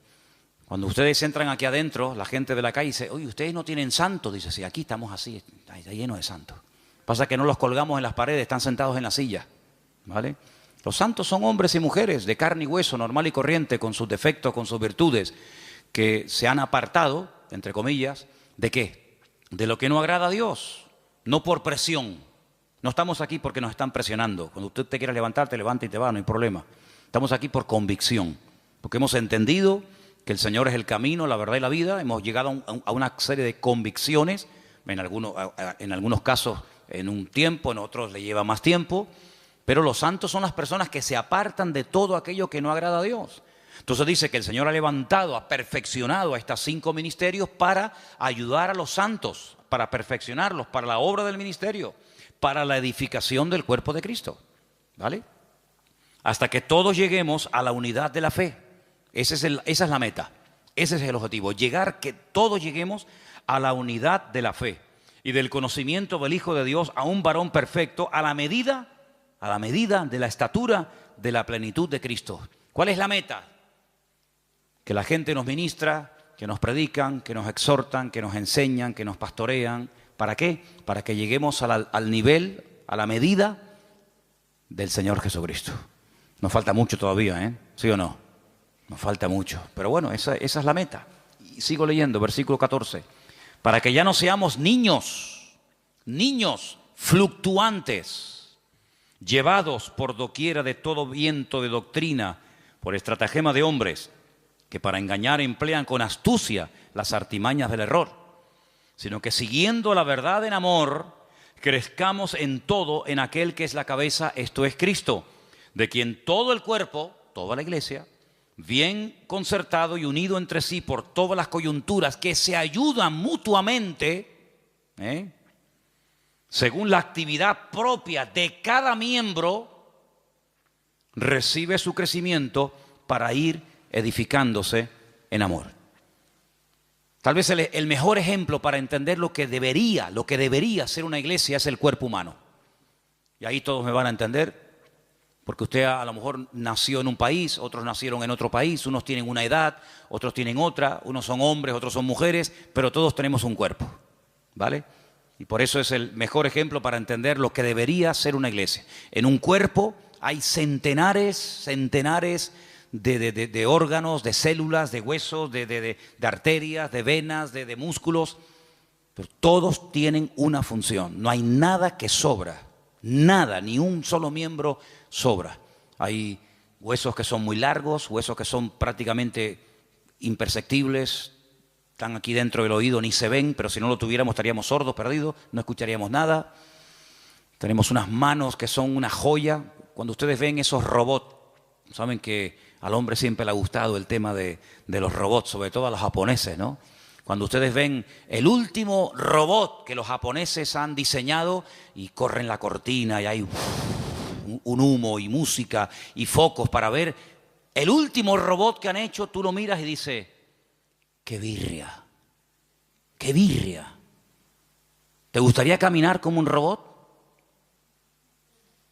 [SPEAKER 1] Cuando ustedes entran aquí adentro, la gente de la calle dice, oye, ¿ustedes no tienen santos? Dice, sí, aquí estamos así, está lleno de santos. Pasa que no los colgamos en las paredes, están sentados en la silla, ¿vale? Los santos son hombres y mujeres de carne y hueso, normal y corriente, con sus defectos, con sus virtudes, que se han apartado, entre comillas, ¿de qué? De lo que no agrada a Dios, no por presión. No estamos aquí porque nos están presionando. Cuando usted te quiera levantar, te levanta y te va, no hay problema. Estamos aquí por convicción, porque hemos entendido que el Señor es el camino, la verdad y la vida. Hemos llegado a una serie de convicciones, en algunos casos en un tiempo, en otros le lleva más tiempo, pero los santos son las personas que se apartan de todo aquello que no agrada a Dios. Entonces dice que el Señor ha levantado, ha perfeccionado a estos 5 ministerios para ayudar a los santos, para perfeccionarlos, para la obra del ministerio, para la edificación del cuerpo de Cristo, ¿vale? Hasta que todos lleguemos a la unidad de la fe. Esa es la meta, ese es el objetivo, que todos lleguemos a la unidad de la fe y del conocimiento del Hijo de Dios, a un varón perfecto, a la medida de la estatura de la plenitud de Cristo. ¿Cuál es la meta? Que la gente nos ministra, que nos predican, que nos exhortan, que nos enseñan, que nos pastorean. ¿Para qué? Para que lleguemos al nivel, a la medida del Señor Jesucristo. Nos falta mucho todavía, ¿eh? ¿Sí o no? Nos falta mucho. Pero bueno, esa es la meta. Y sigo leyendo, versículo 14. Para que ya no seamos niños fluctuantes, llevados por doquiera de todo viento de doctrina, por estratagema de hombres, que para engañar emplean con astucia las artimañas del error, sino que siguiendo la verdad en amor, crezcamos en todo en aquel que es la cabeza, esto es Cristo, de quien todo el cuerpo, toda la iglesia, bien concertado y unido entre sí por todas las coyunturas que se ayudan mutuamente, según la actividad propia de cada miembro, recibe su crecimiento para ir edificándose en amor. Tal vez el mejor ejemplo para entender lo que debería ser una iglesia es el cuerpo humano. Y ahí todos me van a entender, porque usted a lo mejor nació en un país, otros nacieron en otro país, unos tienen una edad, otros tienen otra, unos son hombres, otros son mujeres, pero todos tenemos un cuerpo, ¿vale? Y por eso es el mejor ejemplo para entender lo que debería ser una iglesia. En un cuerpo hay centenares de órganos, de células, de huesos, de arterias, de venas, de músculos, pero todos tienen una función. No hay nada que sobra, nada, ni un solo miembro sobra. Hay huesos que son muy largos, huesos que son prácticamente imperceptibles, están aquí dentro del oído, ni se ven, pero si no lo tuviéramos estaríamos sordos, perdidos, no escucharíamos nada. Tenemos unas manos que son una joya. Cuando ustedes ven esos robots, saben que al hombre siempre le ha gustado el tema de los robots, sobre todo a los japoneses, ¿no? Cuando ustedes ven el último robot que los japoneses han diseñado y corren la cortina y hay un humo y música y focos para ver el último robot que han hecho, tú lo miras y dices, ¡qué birria! ¡Qué birria! ¿Te gustaría caminar como un robot?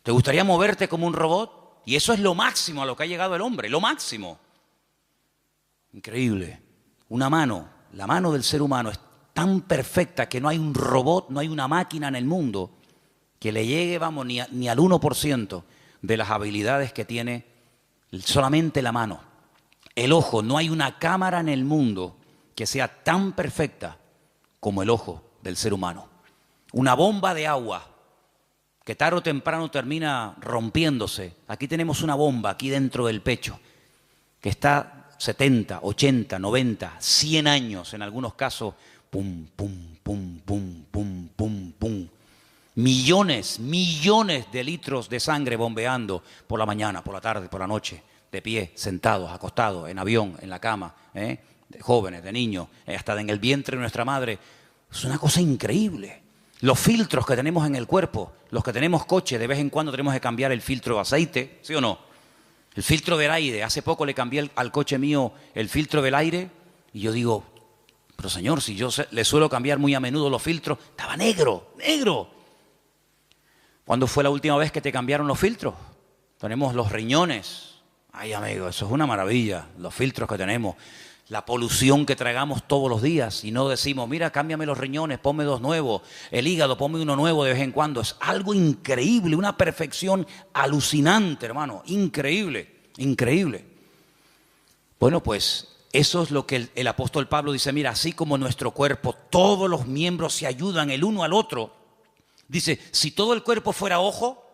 [SPEAKER 1] ¿Te gustaría moverte como un robot? Y eso es lo máximo a lo que ha llegado el hombre, lo máximo. Increíble. Una mano, la mano del ser humano es tan perfecta que no hay un robot, no hay una máquina en el mundo que le llegue, vamos, ni al 1% de las habilidades que tiene solamente la mano. El ojo, no hay una cámara en el mundo que sea tan perfecta como el ojo del ser humano. Una bomba de agua que tarde o temprano termina rompiéndose. Aquí tenemos una bomba aquí dentro del pecho que está 70, 80, 90, 100 años en algunos casos. Pum, pum, pum, pum, pum, pum, pum. Millones de litros de sangre bombeando por la mañana, por la tarde, por la noche, de pie, sentados, acostados, en avión, en la cama, de jóvenes, de niños, hasta en el vientre de nuestra madre. Es una cosa increíble. Los filtros que tenemos en el cuerpo, los que tenemos coche, de vez en cuando tenemos que cambiar el filtro de aceite, ¿sí o no? El filtro del aire. Hace poco le cambié al coche mío el filtro del aire y yo digo, pero señor, si yo le suelo cambiar muy a menudo los filtros, estaba negro, negro. ¿Cuándo fue la última vez que te cambiaron los filtros? Tenemos los riñones. Ay, amigo, eso es una maravilla, los filtros que tenemos. La polución que tragamos todos los días y no decimos, mira, cámbiame los riñones, ponme dos nuevos, el hígado, ponme uno nuevo de vez en cuando. Es algo increíble, una perfección alucinante, hermano, increíble, increíble. Bueno, pues eso es lo que el apóstol Pablo dice, mira, así como nuestro cuerpo, todos los miembros se ayudan el uno al otro. Dice, si todo el cuerpo fuera ojo,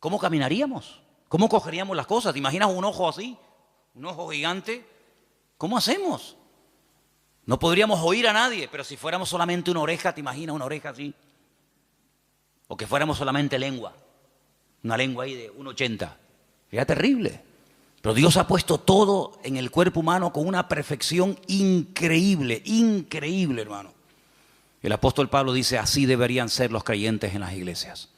[SPEAKER 1] ¿cómo caminaríamos? ¿Cómo cogeríamos las cosas? ¿Te imaginas un ojo así? Un ojo gigante. ¿Cómo hacemos? No podríamos oír a nadie, pero si fuéramos solamente una oreja, ¿te imaginas una oreja así? O que fuéramos solamente lengua, una lengua ahí de 1,80. Sería terrible. Pero Dios ha puesto todo en el cuerpo humano con una perfección increíble, increíble, hermano. El apóstol Pablo dice, así deberían ser los creyentes en las iglesias.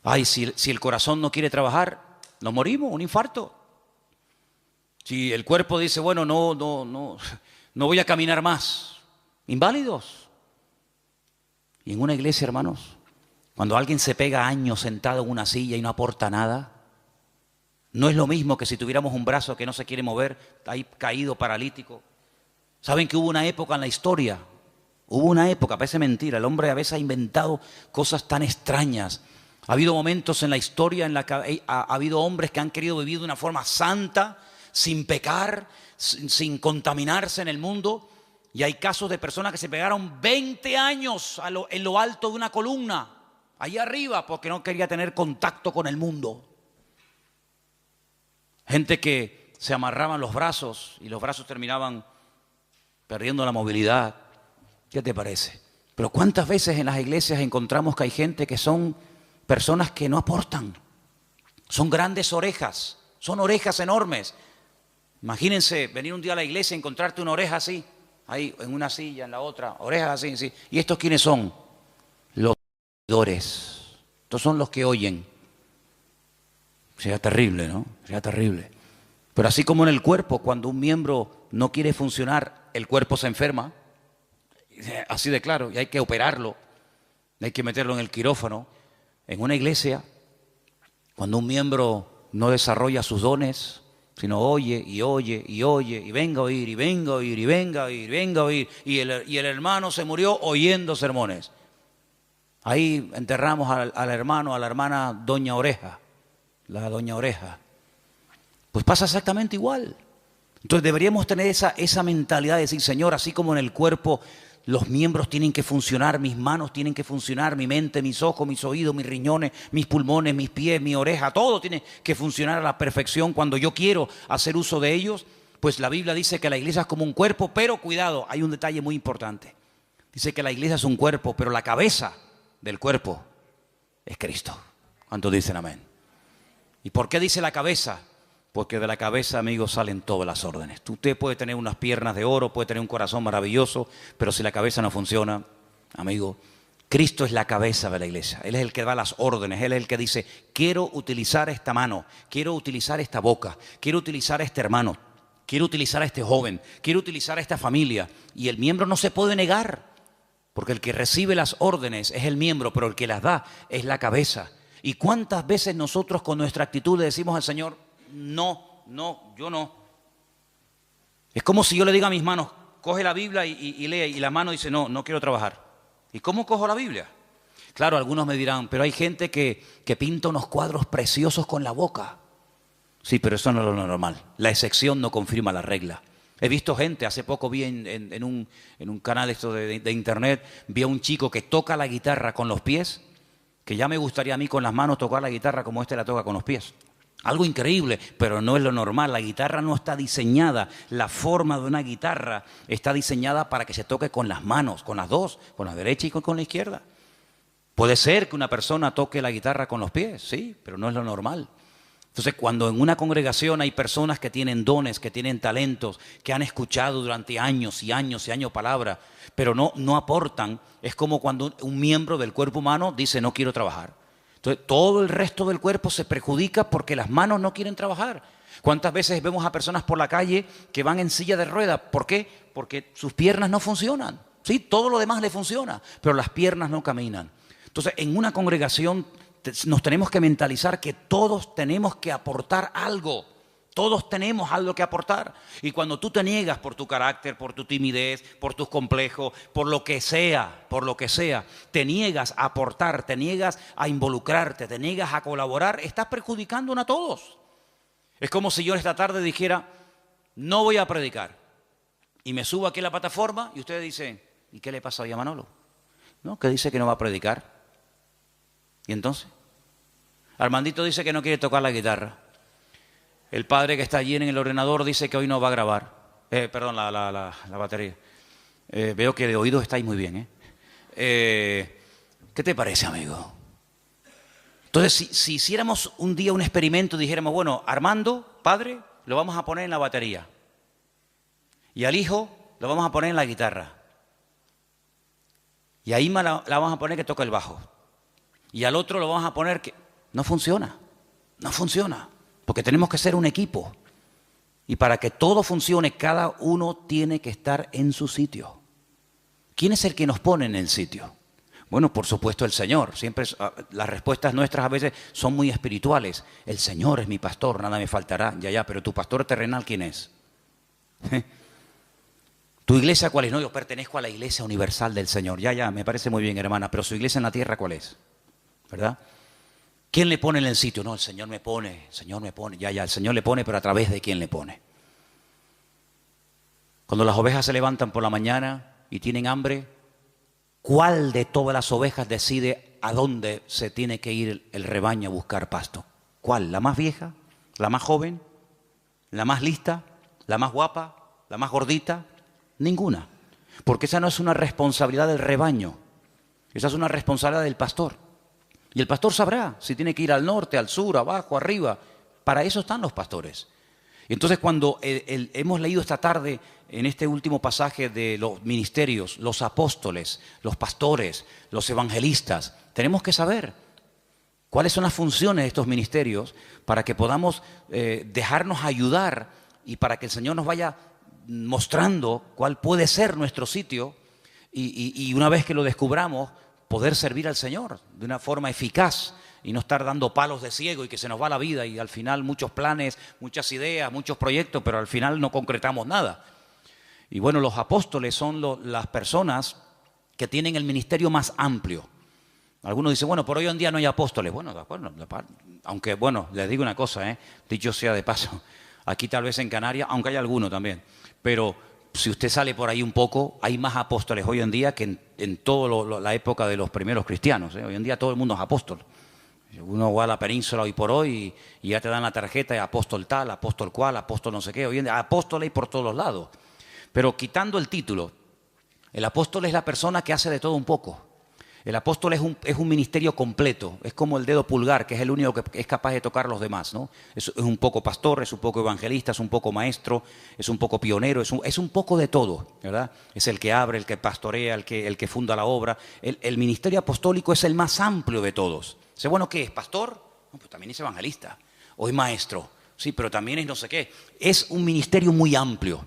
[SPEAKER 1] Ay, si el corazón no quiere trabajar, nos morimos, un infarto. Si el cuerpo dice, bueno, no voy a caminar más, inválidos. Y en una iglesia, hermanos, cuando alguien se pega años sentado en una silla y no aporta nada, no es lo mismo que si tuviéramos un brazo que no se quiere mover, ahí caído, paralítico. ¿Saben que hubo una época en la historia? Hubo una época, parece mentira, el hombre a veces ha inventado cosas tan extrañas. Ha habido momentos en la historia en la que ha habido hombres que han querido vivir de una forma santa, sin pecar, sin contaminarse en el mundo. Y hay casos de personas que se pegaron 20 años en lo alto de una columna, allá arriba, porque no quería tener contacto con el mundo. Gente que se amarraban los brazos y los brazos terminaban perdiendo la movilidad. ¿Qué te parece? Pero ¿cuántas veces en las iglesias encontramos que hay gente que son personas que no aportan? Son grandes orejas, son orejas enormes. Imagínense venir un día a la iglesia y encontrarte una oreja así, ahí en una silla, en la otra, orejas así, sí. ¿Y estos quiénes son? Los oidores. Estos son los que oyen. Sería terrible, ¿no? Sería terrible. Pero así como en el cuerpo, cuando un miembro no quiere funcionar, el cuerpo se enferma. Así de claro, y hay que operarlo, hay que meterlo en el quirófano. En una iglesia, cuando un miembro no desarrolla sus dones, sino oye, y oye, y oye, y venga a oír, y venga a oír, y venga a oír, y venga a oír, y el hermano se murió oyendo sermones. Ahí enterramos al hermano, a la hermana Doña Oreja, la Doña Oreja. Pues pasa exactamente igual. Entonces deberíamos tener esa mentalidad de decir, Señor, así como en el cuerpo los miembros tienen que funcionar, mis manos tienen que funcionar, mi mente, mis ojos, mis oídos, mis riñones, mis pulmones, mis pies, mi oreja, todo tiene que funcionar a la perfección cuando yo quiero hacer uso de ellos. Pues la Biblia dice que la iglesia es como un cuerpo, pero cuidado, hay un detalle muy importante. Dice que la iglesia es un cuerpo, pero la cabeza del cuerpo es Cristo. ¿Cuántos dicen amén? ¿Y por qué dice la cabeza? Porque de la cabeza, amigos, salen todas las órdenes. Usted puede tener unas piernas de oro, puede tener un corazón maravilloso, pero si la cabeza no funciona, amigo, Cristo es la cabeza de la iglesia. Él es el que da las órdenes, Él es el que dice, quiero utilizar esta mano, quiero utilizar esta boca, quiero utilizar a este hermano, quiero utilizar a este joven, quiero utilizar a esta familia. Y el miembro no se puede negar, porque el que recibe las órdenes es el miembro, pero el que las da es la cabeza. ¿Y cuántas veces nosotros con nuestra actitud le decimos al Señor, no, yo no? Es como si yo le diga a mis manos, coge la Biblia y lee, y la mano dice, no quiero trabajar. ¿Y cómo cojo la Biblia? Claro, algunos me dirán, pero hay gente que pinta unos cuadros preciosos con la boca. Sí, pero eso no es lo normal. La excepción no confirma la regla. He visto gente, hace poco vi en un canal esto de internet, vi a un chico que toca la guitarra con los pies, que ya me gustaría a mí con las manos tocar la guitarra como este la toca con los pies. Algo increíble, pero no es lo normal. La guitarra no está diseñada, la forma de una guitarra está diseñada para que se toque con las manos, con las dos, con la derecha y con la izquierda. Puede ser que una persona toque la guitarra con los pies, sí, pero no es lo normal. Entonces, cuando en una congregación hay personas que tienen dones, que tienen talentos, que han escuchado durante años y años y años palabra, pero no aportan, es como cuando un miembro del cuerpo humano dice no quiero trabajar. Entonces, todo el resto del cuerpo se perjudica porque las manos no quieren trabajar. ¿Cuántas veces vemos a personas por la calle que van en silla de ruedas? ¿Por qué? Porque sus piernas no funcionan. Sí, todo lo demás le funciona, pero las piernas no caminan. Entonces, en una congregación nos tenemos que mentalizar que todos tenemos que aportar algo. Todos tenemos algo que aportar. Y cuando tú te niegas por tu carácter, por tu timidez, por tus complejos, por lo que sea, te niegas a aportar, te niegas a involucrarte, te niegas a colaborar, estás perjudicándonos a todos. Es como si yo esta tarde dijera, no voy a predicar. Y me subo aquí a la plataforma y ustedes dicen, ¿y qué le pasa hoy a Manolo? ¿No? Que dice que no va a predicar. ¿Y entonces? Armandito dice que no quiere tocar la guitarra. El padre que está allí en el ordenador dice que hoy no va a grabar. Perdón, la batería. Veo que de oídos estáis muy bien. ¿Qué te parece, amigo? Entonces, si hiciéramos un día un experimento y dijéramos, bueno, Armando, padre, lo vamos a poner en la batería. Y al hijo lo vamos a poner en la guitarra. Y a Ima la vamos a poner que toca el bajo. Y al otro lo vamos a poner que... No funciona, porque tenemos que ser un equipo. Y para que todo funcione, cada uno tiene que estar en su sitio. ¿Quién es el que nos pone en el sitio? Bueno, por supuesto el Señor. Siempre las respuestas nuestras a veces son muy espirituales. El Señor es mi pastor, nada me faltará. Ya, pero tu pastor terrenal, ¿quién es? ¿Tu iglesia cuál es? No, yo pertenezco a la iglesia universal del Señor. Ya, me parece muy bien, hermana, pero su iglesia en la tierra, ¿cuál es? ¿Verdad? ¿Quién le pone en el sitio? No, el Señor me pone. Ya, el Señor le pone, pero ¿a través de quién le pone? Cuando las ovejas se levantan por la mañana y tienen hambre, ¿cuál de todas las ovejas decide a dónde se tiene que ir el rebaño a buscar pasto? ¿Cuál? ¿La más vieja? ¿La más joven? ¿La más lista? ¿La más guapa? ¿La más gordita? Ninguna. Porque esa no es una responsabilidad del rebaño. Esa es una responsabilidad del pastor. Y el pastor sabrá si tiene que ir al norte, al sur, abajo, arriba. Para eso están los pastores. Y entonces cuando hemos leído esta tarde en este último pasaje de los ministerios, los apóstoles, los pastores, los evangelistas, tenemos que saber cuáles son las funciones de estos ministerios para que podamos dejarnos ayudar y para que el Señor nos vaya mostrando cuál puede ser nuestro sitio y una vez que lo descubramos, poder servir al Señor de una forma eficaz y no estar dando palos de ciego y que se nos va la vida y al final muchos planes, muchas ideas, muchos proyectos, pero al final no concretamos nada. Y bueno, los apóstoles son las personas que tienen el ministerio más amplio. Algunos dicen, bueno, por hoy en día no hay apóstoles. Bueno, de acuerdo, aunque bueno, les digo una cosa, dicho sea de paso, aquí tal vez en Canarias, aunque hay alguno también, pero si usted sale por ahí un poco, hay más apóstoles hoy en día que en toda la época de los primeros cristianos. Hoy en día todo el mundo es apóstol. Uno va a la península hoy por hoy y ya te dan la tarjeta de apóstol tal, apóstol cual, apóstol no sé qué. Hoy en día apóstol hay por todos lados. Pero quitando el título, el apóstol es la persona que hace de todo un poco. El apóstol es un ministerio completo, es como el dedo pulgar, que es el único que es capaz de tocar a los demás, ¿no? Es un poco pastor, es un poco evangelista, es un poco maestro, es un poco pionero, es un poco de todo, ¿verdad? Es el que abre, el que pastorea, el que funda la obra. El ministerio apostólico es el más amplio de todos. Dice, bueno, ¿qué es? ¿Pastor? No, pues también es evangelista. O es maestro. Sí, pero también es no sé qué. Es un ministerio muy amplio.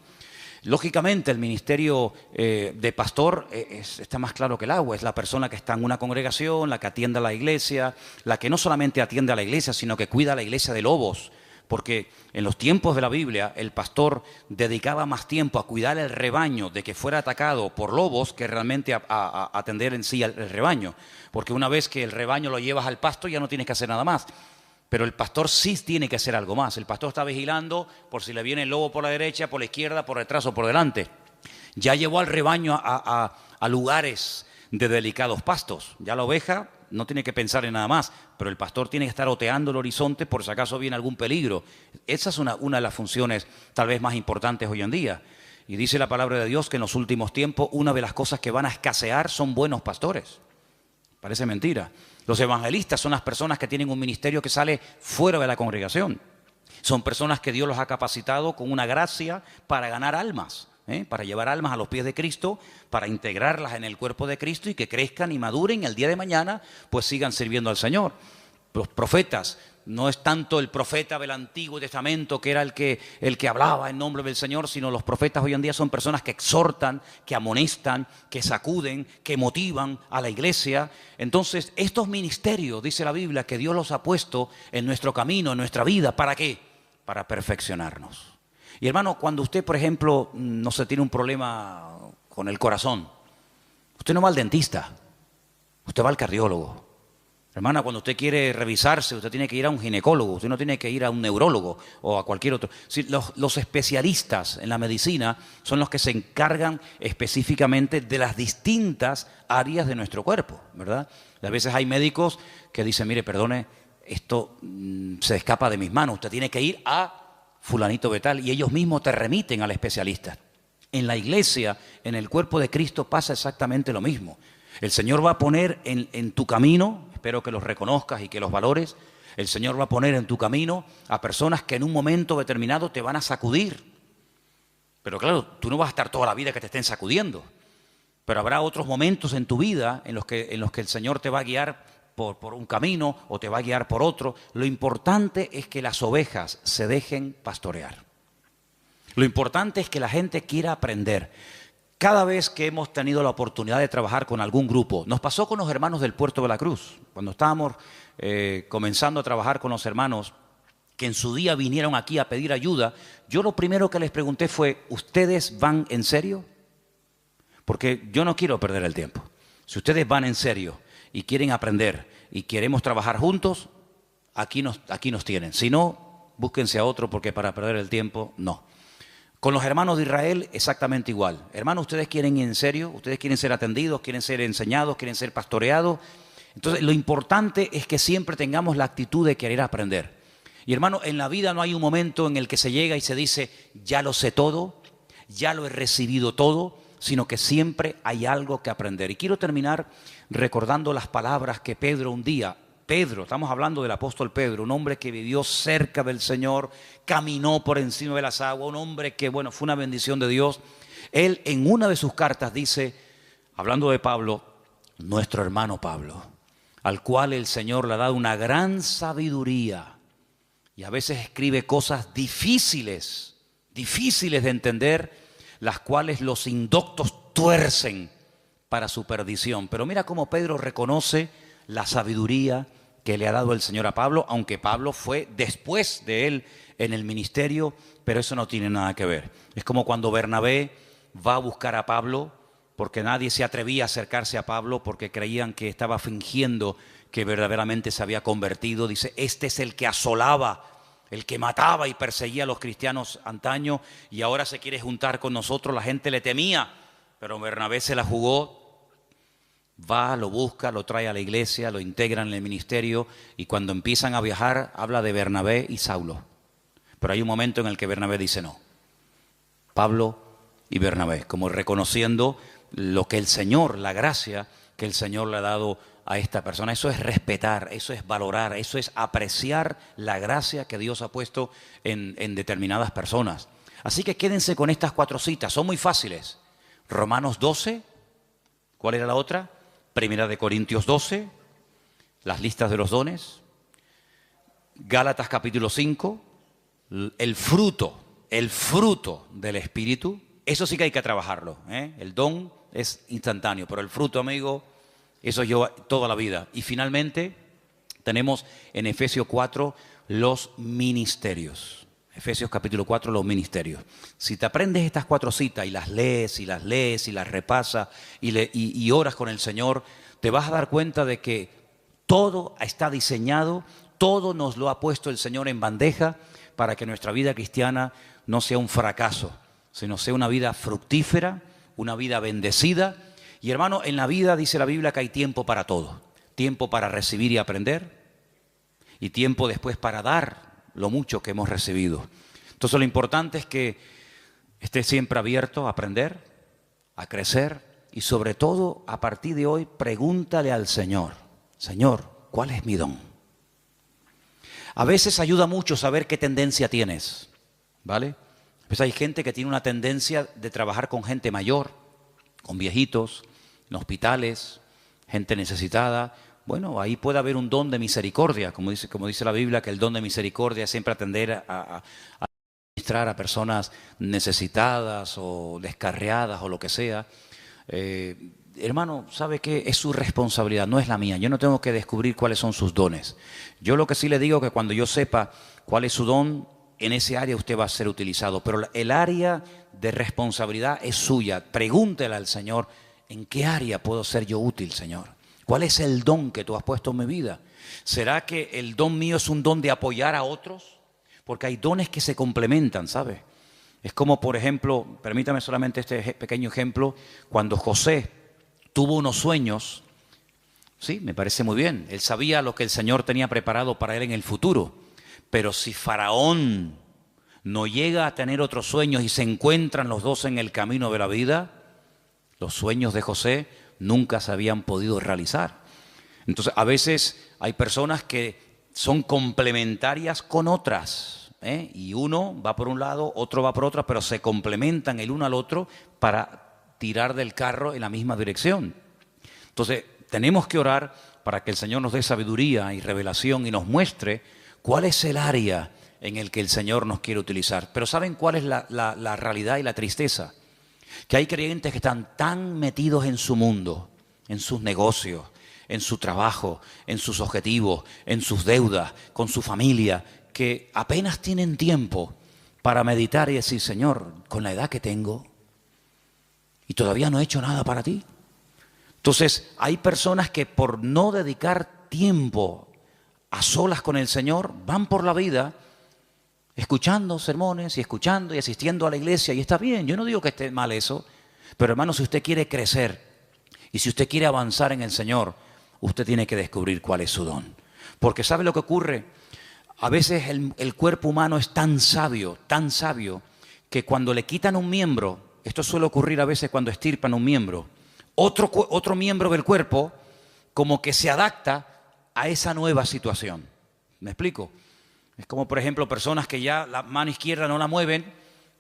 [SPEAKER 1] Lógicamente el ministerio de pastor está más claro que el agua, es la persona que está en una congregación, la que atiende a la iglesia, la que no solamente atiende a la iglesia, sino que cuida a la iglesia de lobos, porque en los tiempos de la Biblia el pastor dedicaba más tiempo a cuidar el rebaño de que fuera atacado por lobos que realmente a atender en sí el rebaño, porque una vez que el rebaño lo llevas al pasto ya no tienes que hacer nada más. Pero el pastor sí tiene que hacer algo más. El pastor está vigilando por si le viene el lobo por la derecha, por la izquierda, por detrás o por delante. Ya llevó al rebaño a lugares de delicados pastos. Ya la oveja no tiene que pensar en nada más, pero el pastor tiene que estar oteando el horizonte por si acaso viene algún peligro. Esa es una de las funciones tal vez más importantes hoy en día. Y dice la palabra de Dios que en los últimos tiempos una de las cosas que van a escasear son buenos pastores. Parece mentira. Los evangelistas son las personas que tienen un ministerio que sale fuera de la congregación. Son personas que Dios los ha capacitado con una gracia para ganar almas, para llevar almas a los pies de Cristo, para integrarlas en el cuerpo de Cristo y que crezcan y maduren y el día de mañana pues sigan sirviendo al Señor. Los profetas, no es tanto el profeta del Antiguo Testamento que era el que hablaba en nombre del Señor, sino los profetas hoy en día son personas que exhortan, que amonestan, que sacuden, que motivan a la iglesia. Entonces, estos ministerios, dice la Biblia, que Dios los ha puesto en nuestro camino, en nuestra vida, ¿para qué? Para perfeccionarnos. Y hermano, cuando usted, por ejemplo, no sé, tiene un problema con el corazón, usted no va al dentista, usted va al cardiólogo. Hermana, cuando usted quiere revisarse, usted tiene que ir a un ginecólogo, usted no tiene que ir a un neurólogo o a cualquier otro. Sí, los especialistas en la medicina son los que se encargan específicamente de las distintas áreas de nuestro cuerpo, ¿verdad? A veces hay médicos que dicen, mire, perdone, esto se escapa de mis manos, usted tiene que ir a fulanito de tal, y ellos mismos te remiten al especialista. En la iglesia, en el cuerpo de Cristo pasa exactamente lo mismo. El Señor va a poner en tu camino, espero que los reconozcas y que los valores, el Señor va a poner en tu camino a personas que en un momento determinado te van a sacudir. Pero claro, tú no vas a estar toda la vida que te estén sacudiendo, pero habrá otros momentos en tu vida en los que el Señor te va a guiar por un camino o te va a guiar por otro. Lo importante es que las ovejas se dejen pastorear. Lo importante es que la gente quiera aprender. Cada vez que hemos tenido la oportunidad de trabajar con algún grupo, nos pasó con los hermanos del Puerto de la Cruz, cuando estábamos comenzando a trabajar con los hermanos que en su día vinieron aquí a pedir ayuda, yo lo primero que les pregunté fue, ¿ustedes van en serio? Porque yo no quiero perder el tiempo. Si ustedes van en serio y quieren aprender y queremos trabajar juntos, aquí nos tienen. Si no, búsquense a otro porque para perder el tiempo, no. Con los hermanos de Israel, exactamente igual. Hermanos, ¿ustedes quieren ir en serio? ¿Ustedes quieren ser atendidos? ¿Quieren ser enseñados? ¿Quieren ser pastoreados? Entonces, lo importante es que siempre tengamos la actitud de querer aprender. Y hermano, en la vida no hay un momento en el que se llega y se dice, ya lo sé todo, ya lo he recibido todo, sino que siempre hay algo que aprender. Y quiero terminar recordando las palabras que Pedro un día, estamos hablando del apóstol Pedro, un hombre que vivió cerca del Señor, caminó por encima de las aguas, un hombre que, bueno, fue una bendición de Dios. Él en una de sus cartas dice, hablando de Pablo, nuestro hermano Pablo, al cual el Señor le ha dado una gran sabiduría y a veces escribe cosas difíciles de entender, las cuales los indoctos tuercen para su perdición. Pero mira cómo Pedro reconoce la sabiduría que le ha dado el Señor a Pablo, aunque Pablo fue después de él en el ministerio, pero eso no tiene nada que ver. Es como cuando Bernabé va a buscar a Pablo, porque nadie se atrevía a acercarse a Pablo porque creían que estaba fingiendo que verdaderamente se había convertido. Dice, este es el que asolaba, el que mataba y perseguía a los cristianos antaño y ahora se quiere juntar con nosotros. La gente le temía, pero Bernabé se la jugó. Va, lo busca, lo trae a la iglesia, lo integran en el ministerio y cuando empiezan a viajar habla de Bernabé y Saulo. Pero hay un momento en el que Bernabé dice no. Pablo y Bernabé, como reconociendo lo que el Señor, la gracia que el Señor le ha dado a esta persona. Eso es respetar, eso es valorar, eso es apreciar la gracia que Dios ha puesto en determinadas personas. Así que quédense con estas 4 citas, son muy fáciles. Romanos 12, ¿cuál era la otra? Primera de Corintios 12, las listas de los dones. Gálatas capítulo 5, el fruto del Espíritu. Eso sí que hay que trabajarlo, ¿eh? El don es instantáneo, pero el fruto, amigo, eso lleva toda la vida. Y finalmente tenemos en Efesios 4 los ministerios. Efesios capítulo 4, los ministerios. Si te aprendes estas 4 citas y las lees y las repasas y oras con el Señor, te vas a dar cuenta de que todo está diseñado, todo nos lo ha puesto el Señor en bandeja para que nuestra vida cristiana no sea un fracaso, sino sea una vida fructífera, una vida bendecida. Y hermano, en la vida dice la Biblia que hay tiempo para todo. Tiempo para recibir y aprender y tiempo después para dar lo mucho que hemos recibido. Entonces lo importante es que estés siempre abierto a aprender, a crecer y sobre todo a partir de hoy pregúntale al Señor, Señor, ¿cuál es mi don? A veces ayuda mucho saber qué tendencia tienes, ¿vale? Pues hay gente que tiene una tendencia de trabajar con gente mayor, con viejitos, en hospitales, gente necesitada. Bueno, ahí puede haber un don de misericordia, como dice la Biblia, que el don de misericordia es siempre atender a administrar a personas necesitadas o descarriadas o lo que sea. Hermano, ¿sabe qué? Es su responsabilidad, no es la mía. Yo no tengo que descubrir cuáles son sus dones. Yo lo que sí le digo es que cuando yo sepa cuál es su don, en ese área usted va a ser utilizado. Pero el área de responsabilidad es suya. Pregúntele al Señor, ¿en qué área puedo ser yo útil, Señor? ¿Cuál es el don que tú has puesto en mi vida? ¿Será que el don mío es un don de apoyar a otros? Porque hay dones que se complementan, ¿sabe? Es como, por ejemplo, permítame solamente este pequeño ejemplo, cuando José tuvo unos sueños, sí, me parece muy bien, él sabía lo que el Señor tenía preparado para él en el futuro, pero si Faraón no llega a tener otros sueños y se encuentran los dos en el camino de la vida, los sueños de José nunca se habían podido realizar. Entonces, a veces hay personas que son complementarias con otras, y uno va por un lado, otro va por otro, pero se complementan el uno al otro para tirar del carro en la misma dirección. Entonces, tenemos que orar para que el Señor nos dé sabiduría y revelación y nos muestre cuál es el área en el que el Señor nos quiere utilizar. Pero ¿saben cuál es la realidad y la tristeza? Que hay creyentes que están tan metidos en su mundo, en sus negocios, en su trabajo, en sus objetivos, en sus deudas, con su familia, que apenas tienen tiempo para meditar y decir, Señor, con la edad que tengo, y todavía no he hecho nada para ti. Entonces, hay personas que por no dedicar tiempo a solas con el Señor, van por la vida escuchando sermones y escuchando y asistiendo a la iglesia, y está bien, yo no digo que esté mal eso, pero hermano, si usted quiere crecer y si usted quiere avanzar en el Señor, usted tiene que descubrir cuál es su don. Porque ¿sabe lo que ocurre? A veces el cuerpo humano es tan sabio, que cuando le quitan un miembro, esto suele ocurrir a veces cuando extirpan un miembro, otro miembro del cuerpo como que se adapta a esa nueva situación. ¿Me explico? Es como, por ejemplo, personas que ya la mano izquierda no la mueven,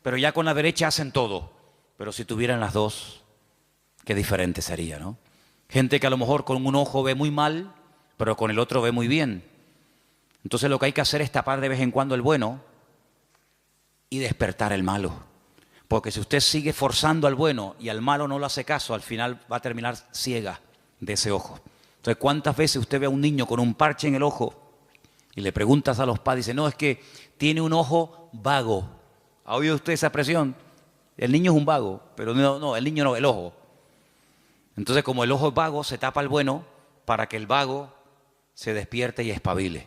[SPEAKER 1] pero ya con la derecha hacen todo. Pero si tuvieran las dos, qué diferente sería, ¿no? Gente que a lo mejor con un ojo ve muy mal, pero con el otro ve muy bien. Entonces lo que hay que hacer es tapar de vez en cuando el bueno y despertar el malo. Porque si usted sigue forzando al bueno y al malo no le hace caso, al final va a terminar ciega de ese ojo. Entonces, ¿cuántas veces usted ve a un niño con un parche en el ojo y le preguntas a los padres, dice, no, es que tiene un ojo vago? ¿Ha oído usted esa expresión? El niño es un vago, pero no, el niño no, el ojo. Entonces, como el ojo es vago, se tapa el bueno para que el vago se despierte y espabile.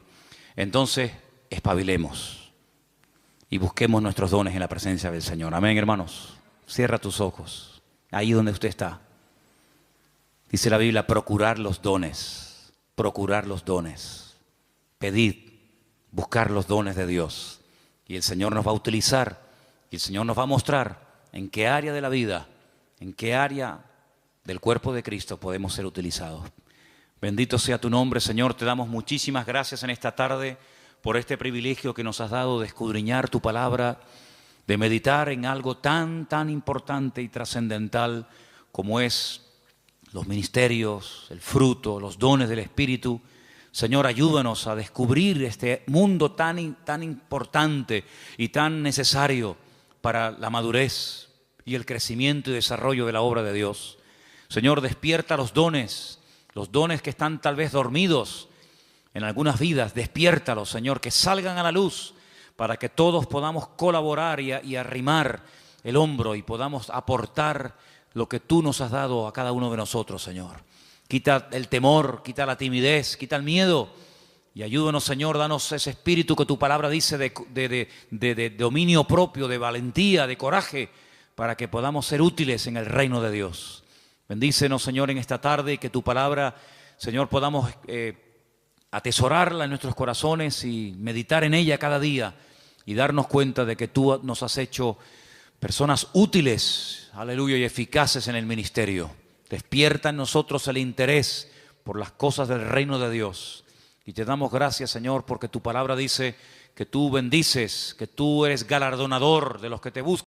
[SPEAKER 1] Entonces, espabilemos y busquemos nuestros dones en la presencia del Señor. Amén, hermanos. Cierra tus ojos, ahí donde usted está. Dice la Biblia, procurar los dones, pedid, buscar los dones de Dios. Y el Señor nos va a utilizar, y el Señor nos va a mostrar en qué área de la vida, en qué área del cuerpo de Cristo podemos ser utilizados. Bendito sea tu nombre, Señor. Te damos muchísimas gracias en esta tarde por este privilegio que nos has dado de escudriñar tu palabra, de meditar en algo tan importante y trascendental como es los ministerios, el fruto, los dones del Espíritu. Señor, ayúdanos a descubrir este mundo tan importante y tan necesario para la madurez y el crecimiento y desarrollo de la obra de Dios. Señor, despierta los dones que están tal vez dormidos en algunas vidas, despiértalos, Señor, que salgan a la luz para que todos podamos colaborar y arrimar el hombro y podamos aportar lo que tú nos has dado a cada uno de nosotros, Señor. Quita el temor, quita la timidez, quita el miedo Y ayúdanos, Señor, danos ese espíritu que tu palabra dice de dominio propio, de valentía, de coraje, para que podamos ser útiles en el reino de Dios. Bendícenos, Señor, en esta tarde y que tu palabra, Señor, podamos atesorarla en nuestros corazones y meditar en ella cada día y darnos cuenta de que tú nos has hecho personas útiles, aleluya, y eficaces en el ministerio. Despierta en nosotros el interés por las cosas del reino de Dios. Y te damos gracias, Señor, porque tu palabra dice que tú bendices, que tú eres galardonador de los que te buscan.